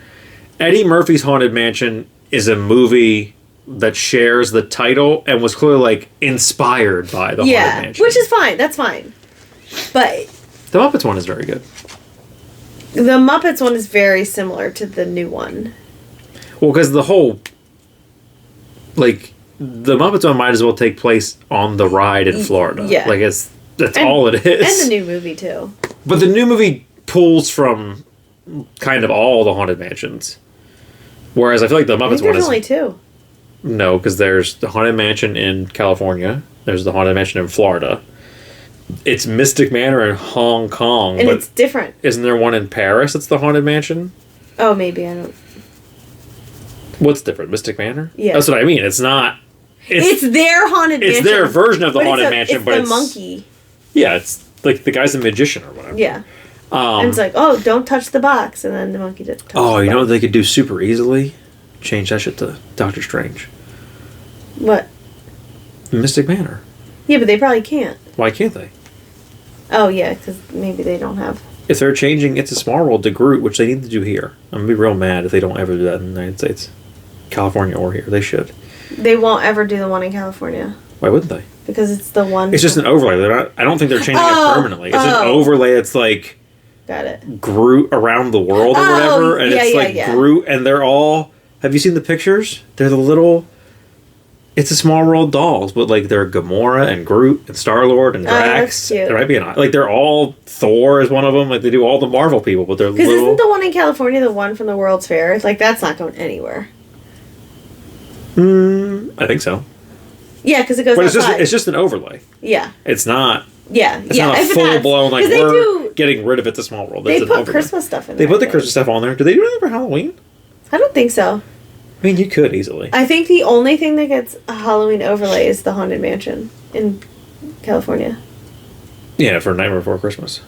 Eddie Murphy's Haunted Mansion is a movie that shares the title and was clearly, like, inspired by the Haunted Mansion. Which is fine. That's fine. But... The Muppets one is very good. The Muppets one is very similar to the new one. Well, because the whole... Like... The Muppets one might as well take place on the ride in Florida. Yeah. Like, that's all it is. And the new movie, too. But the new movie pulls from kind of all the Haunted Mansions. Whereas I feel like the Muppets one is... there's only two. No, because there's the Haunted Mansion in California. There's the Haunted Mansion in Florida. It's Mystic Manor in Hong Kong. And it's different. Isn't there one in Paris that's the Haunted Mansion? Oh, maybe. I don't... What's different? Mystic Manor? Yeah. That's what I mean. It's not... It's their Haunted Mansion. It's their version of the Haunted Mansion, but it's the monkey. Yeah, it's like the guy's a magician or whatever. Yeah. And it's like, oh, don't touch the box. And then the monkey did touch the box. You know what they could do super easily? Change that shit to Doctor Strange. What? Mystic Manor. Yeah, but they probably can't. Why can't they? Oh, yeah, because maybe they don't have... If they're changing It's a Small World to Groot, which they need to do here, I'm going to be real mad if they don't ever do that in the United States. California or here. They should. They won't ever do the one in California. Why wouldn't they? Because it's the one... It's just an overlay. They're not. I don't think they're changing it permanently. It's an overlay that's like... Got it. Groot around the world or whatever. And it's like Groot, and they're all... Have you seen the pictures? They're the little... It's a Small World dolls, but like they're Gamora and Groot and Star-Lord and Drax. There might be an... Like they're all... Thor is one of them. Like they do all the Marvel people, but they're little... Because isn't the one in California the one from the World's Fair? Like that's not going anywhere. I think so. Yeah, because it goes outside. It's just an overlay. Yeah. It's not... Yeah. It's not a full-blown, like, we're getting rid of It's a Small World. They put Christmas stuff in there. They put the Christmas stuff on there. Do they do anything for Halloween? I don't think so. I mean, you could easily. I think the only thing that gets a Halloween overlay is the Haunted Mansion in California. Yeah, for Nightmare Before Christmas.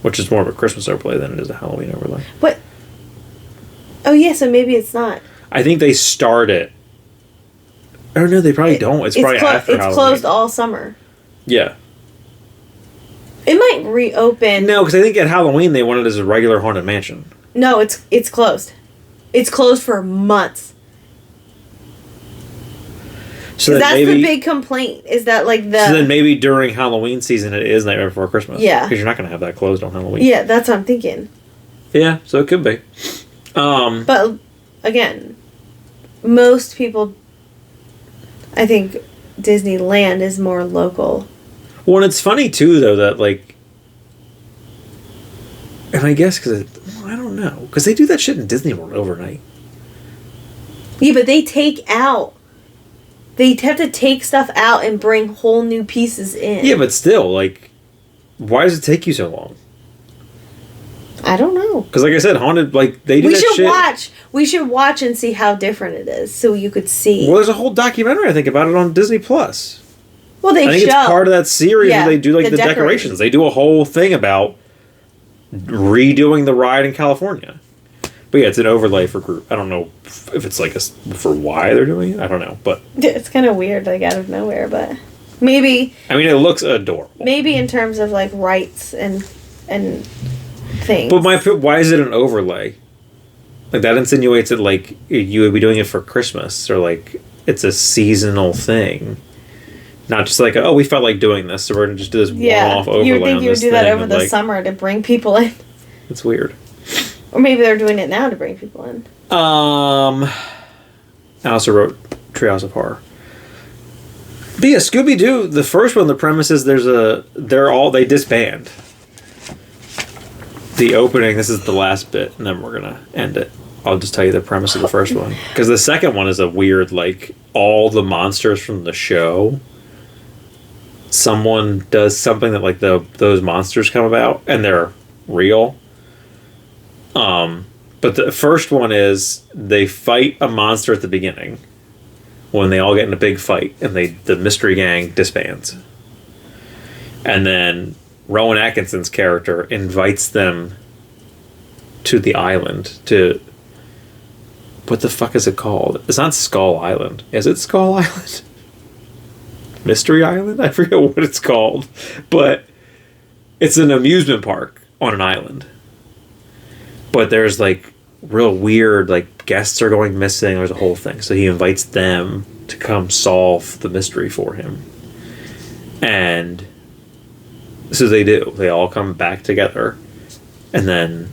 Which is more of a Christmas overlay than it is a Halloween overlay. What? Oh, yeah, so maybe it's not. I think they start it. Oh, no, they probably don't. It's probably after Halloween. It's closed all summer. Yeah. It might reopen. No, because I think at Halloween they want it as a regular Haunted Mansion. No, it's closed. It's closed for months. So that's the big complaint. Is that like the... So then maybe during Halloween season it is Nightmare Before Christmas. Yeah. Because you're not going to have that closed on Halloween. Yeah, that's what I'm thinking. Yeah, so it could be. But, again, most people... I think Disneyland is more local. Well, and it's funny, too, though, that, like... And I guess because... I don't know. Because they do that shit in Disney World overnight. Yeah, but they take out... They have to take stuff out and bring whole new pieces in. Yeah, but still, like... Why does it take you so long? I don't know. Because, like I said, Haunted, like, they do that shit... We should watch and see how different it is, so you could see. Well, there's a whole documentary, I think, about it on Disney Plus. Well, I think it's part of that series where they do, like, the decorations. They do a whole thing about redoing the ride in California. But yeah, it's an overlay for Groot. I don't know if it's, like, for why they're doing it. I don't know, but... It's kind of weird, like, out of nowhere, but... Maybe... I mean, it looks adorable. Maybe in terms of, like, rights and things. But why is it an overlay? Like, that insinuates that, like, you would be doing it for Christmas, or, like, it's a seasonal thing. Not just like, oh, we felt like doing this, so we're going to just do this one-off overlay on this thing. You would think you would do that over the summer to bring people in. It's weird. Or maybe they're doing it now to bring people in. I also wrote Treehouse of Horror. But yeah, Scooby-Doo, the first one, the premise is they disband. The opening, this is the last bit, and then we're going to end it. I'll just tell you the premise of the first one. Because the second one is a weird, like, all the monsters from the show, someone does something that, like, those monsters come about, and they're real. But the first one is they fight a monster at the beginning when they all get in a big fight, and the mystery gang disbands. And then Rowan Atkinson's character invites them to the island to... What the fuck is it called? It's not Skull Island. Is it Skull Island? Mystery Island? I forget what it's called. But it's an amusement park on an island. But there's like real weird, like guests are going missing. There's a whole thing. So he invites them to come solve the mystery for him. And so they do. They all come back together. And then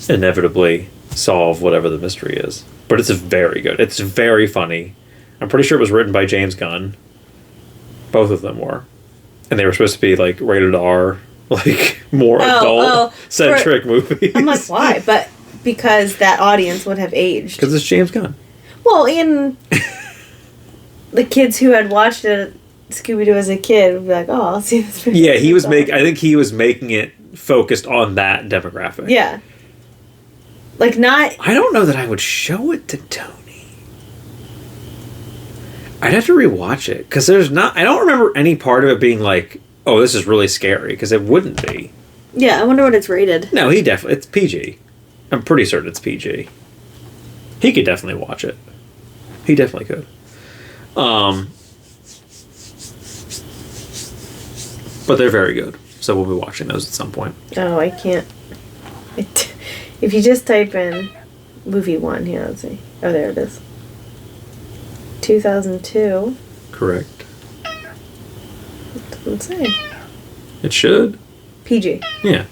inevitably solve whatever the mystery is. But it's very good. It's very funny. I'm pretty sure it was written by James Gunn. Both of them were. And they were supposed to be like rated R, like more adult centric movies. I'm like, why? But because that audience would have aged. Because it's James Gunn. Well, and the kids who had watched it, Scooby-Doo as a kid, would be like, oh, I'll see this movie. Yeah, I think he was making it focused on that demographic. Yeah. Like, not... I don't know that I would show it to Tony. I'd have to rewatch it. Because there's not... I don't remember any part of it being like, oh, this is really scary. Because it wouldn't be. Yeah, I wonder what it's rated. No, he definitely... It's PG. I'm pretty certain it's PG. He could definitely watch it. He definitely could. But they're very good. So we'll be watching those at some point. Oh, I can't... If you just type in movie 1, here, let's see. Oh, there it is. 2002. Correct. It doesn't say. It should. PG. Yeah.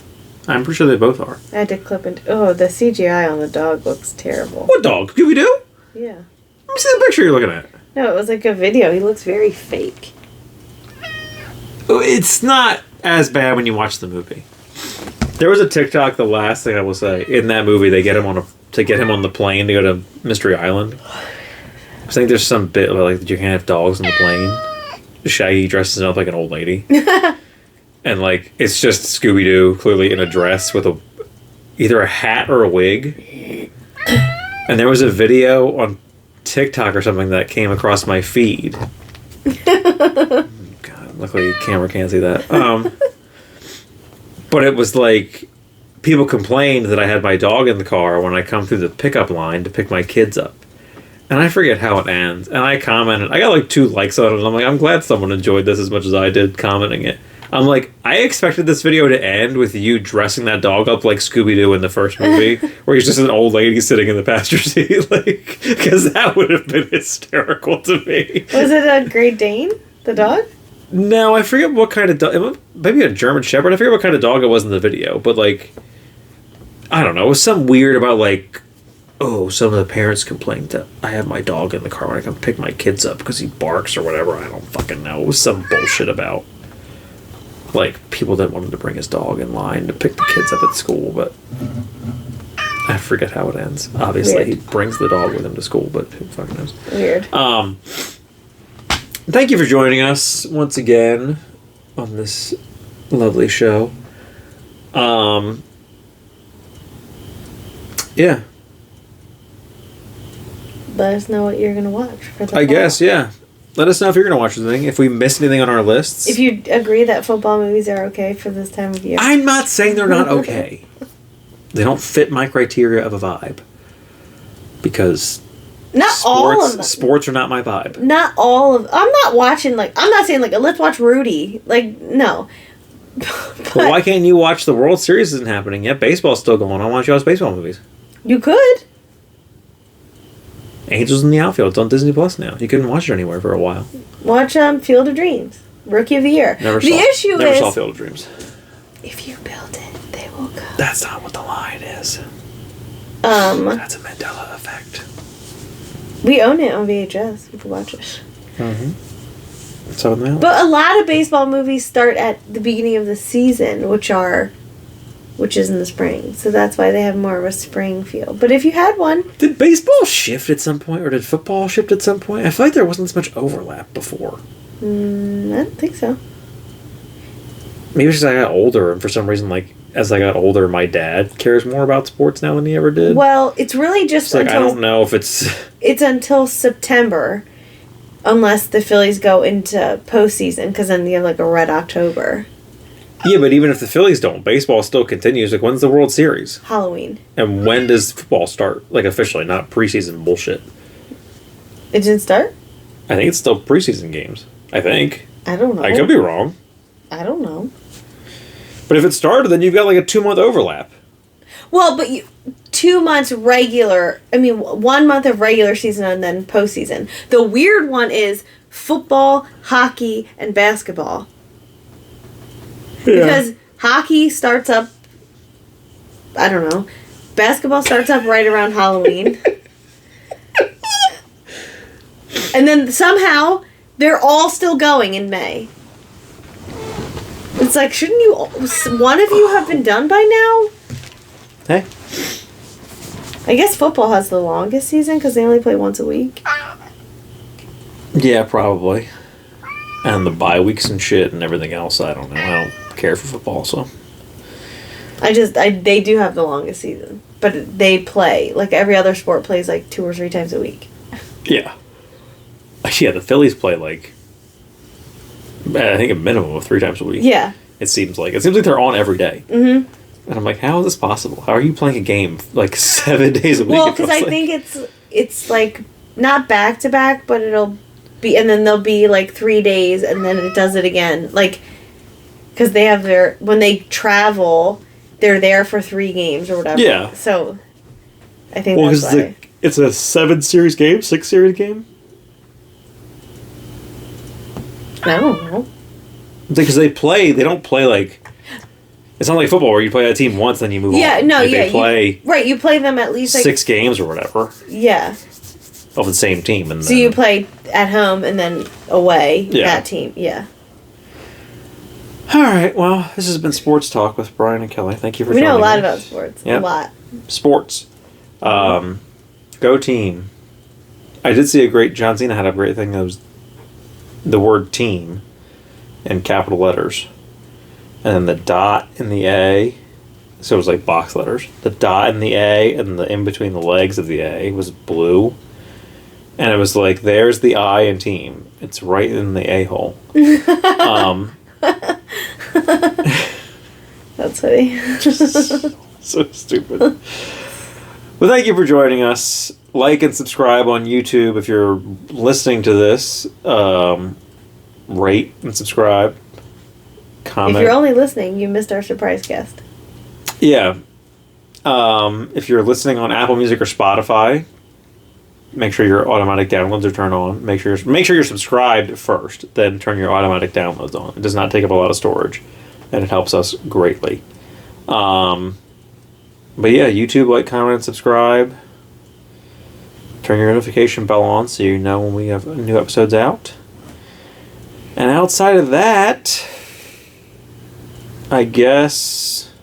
I'm pretty sure they both are. I had to clip into... Oh, the CGI on the dog looks terrible. What dog? Scooby-Doo? Yeah. Let me see the picture you're looking at. No, it was like a video. He looks very fake. It's not as bad when you watch the movie. There was a TikTok, the last thing I will say, in that movie, they get him on the plane to go to Mystery Island. I think there's some bit about like you can't have dogs on the plane. Shaggy dresses up like an old lady. And like it's just Scooby-Doo clearly in a dress with either a hat or a wig. And there was a video on TikTok or something that came across my feed. God, luckily the camera can't see that. But it was like, people complained that I had my dog in the car when I come through the pickup line to pick my kids up. And I forget how it ends. And I commented, I got like 2 likes on it. And I'm like, I'm glad someone enjoyed this as much as I did commenting it. I'm like, I expected this video to end with you dressing that dog up like Scooby-Doo in the first movie, where he's just an old lady sitting in the passenger seat. Like, because that would have been hysterical to me. Was it a Great Dane, the dog? No, I forget what kind of dog. Maybe a German Shepherd. I forget what kind of dog it was in the video. But, like, I don't know. It was some weird about, like, oh, some of the parents complained that I have my dog in the car when I come pick my kids up because he barks or whatever. I don't fucking know. It was some bullshit about, like, people that wanted to bring his dog in line to pick the kids up at school. But I forget how it ends. Obviously, weird. He brings the dog with him to school, but who fucking knows? Weird. Thank you for joining us once again on this lovely show. Yeah. Let us know what you're going to watch for the I guess, yeah. Let us know if you're going to watch anything. If we missed anything on our lists. If you agree that football movies are okay for this time of year. I'm not saying they're not okay. They don't fit my criteria of a vibe. Because... Not all of them. Sports are not my vibe. Not all of... I'm not watching, like... I'm not saying, like, let's watch Rudy. Like, no. Well, why can't you watch the World Series isn't happening yet? Baseball's still going on. Why don't you watch baseball movies? You could. Angels in the Outfield. It's on Disney Plus now. You couldn't watch it anywhere for a while. Watch Field of Dreams. Rookie of the Year. Never saw Field of Dreams. If you build it, they will come. That's not what the line is. That's a Mandela effect. We own it on VHS. You can watch it. Mm-hmm. So now. But a lot of baseball movies start at the beginning of the season, which is in the spring. So that's why they have more of a spring feel. But if you had one... Did baseball shift at some point? Or did football shift at some point? I feel like there wasn't as much overlap before. I don't think so. Maybe it's because I got older, and for some reason, like, as I got older, my dad cares more about sports now than he ever did. Well, it's really just I don't know if it's... It's until September. unless the Phillies go into postseason, because then you have like a red October. Yeah, but even if the Phillies don't, baseball still continues. Like, when's the World Series? Halloween. And when does football start? Like, officially, not preseason bullshit. It didn't start? I think it's still preseason games. I think. I don't know. I could be wrong. I don't know. But if it started, then you've got like a 2-month overlap. Well, but 2 months regular. I mean, 1 month of regular season and then postseason. The weird one is football, hockey, and basketball. Yeah. Because hockey starts up, I don't know. Basketball starts up right around Halloween. And then somehow they're all still going in May. It's like, shouldn't you, one of you have been done by now? Hey. I guess football has the longest season because they only play once a week. Yeah, probably. And the bye weeks and shit and everything else, I don't know. I don't care for football, so. They do have the longest season. But they play, like every other sport plays like 2 or 3 times a week. Yeah. Yeah, the Phillies play like, I think a minimum of 3 times a week. Yeah. It seems like they're on every day. Mm-hmm. And I'm like, how is this possible? How are you playing a game like 7 days a week? Well, because I think it's like not back to back, but it'll be, and then there'll be like 3 days, and then it does it again. Like, because they have when they travel, they're there for 3 games or whatever. Yeah. So, I think that's why. It's a 7-series game, 6-series game. I don't know. Because they don't play like. It's not like football where you play a team once and you move on. Yeah, no, like yeah. They play. You play them at least like 6 games or whatever. Yeah. Of the same team. And so you play at home and then away, that team. Yeah. Alright, well, this has been Sports Talk with Brian and Kelly. Thank you for joining us. We know a lot about sports. Yep. A lot. Sports. Go team. I did see John Cena had a great thing that was the word team in capital letters. And then the dot in the A, so it was like box letters. The dot in the A and the in between the legs of the A was blue. And it was like, there's the I in team. It's right in the A-hole. That's funny. So stupid. Well, thank you for joining us. Like and subscribe on YouTube if you're listening to this. Rate and subscribe. Comment. If you're only listening, you missed our surprise guest. Yeah. If you're listening on Apple Music or Spotify, make sure your automatic downloads are turned on. Make sure you're subscribed first, then turn your automatic downloads on. It does not take up a lot of storage, and it helps us greatly. But yeah, YouTube, like, comment, and subscribe. Turn your notification bell on so you know when we have new episodes out. And outside of that, I guess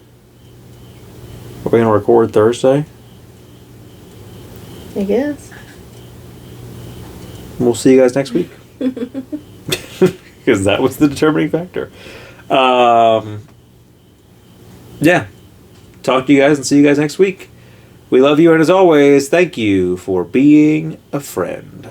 we're going to record Thursday. I guess. We'll see you guys next week. Because that was the determining factor. Yeah. Talk to you guys and see you guys next week. We love you, and as always, thank you for being a friend.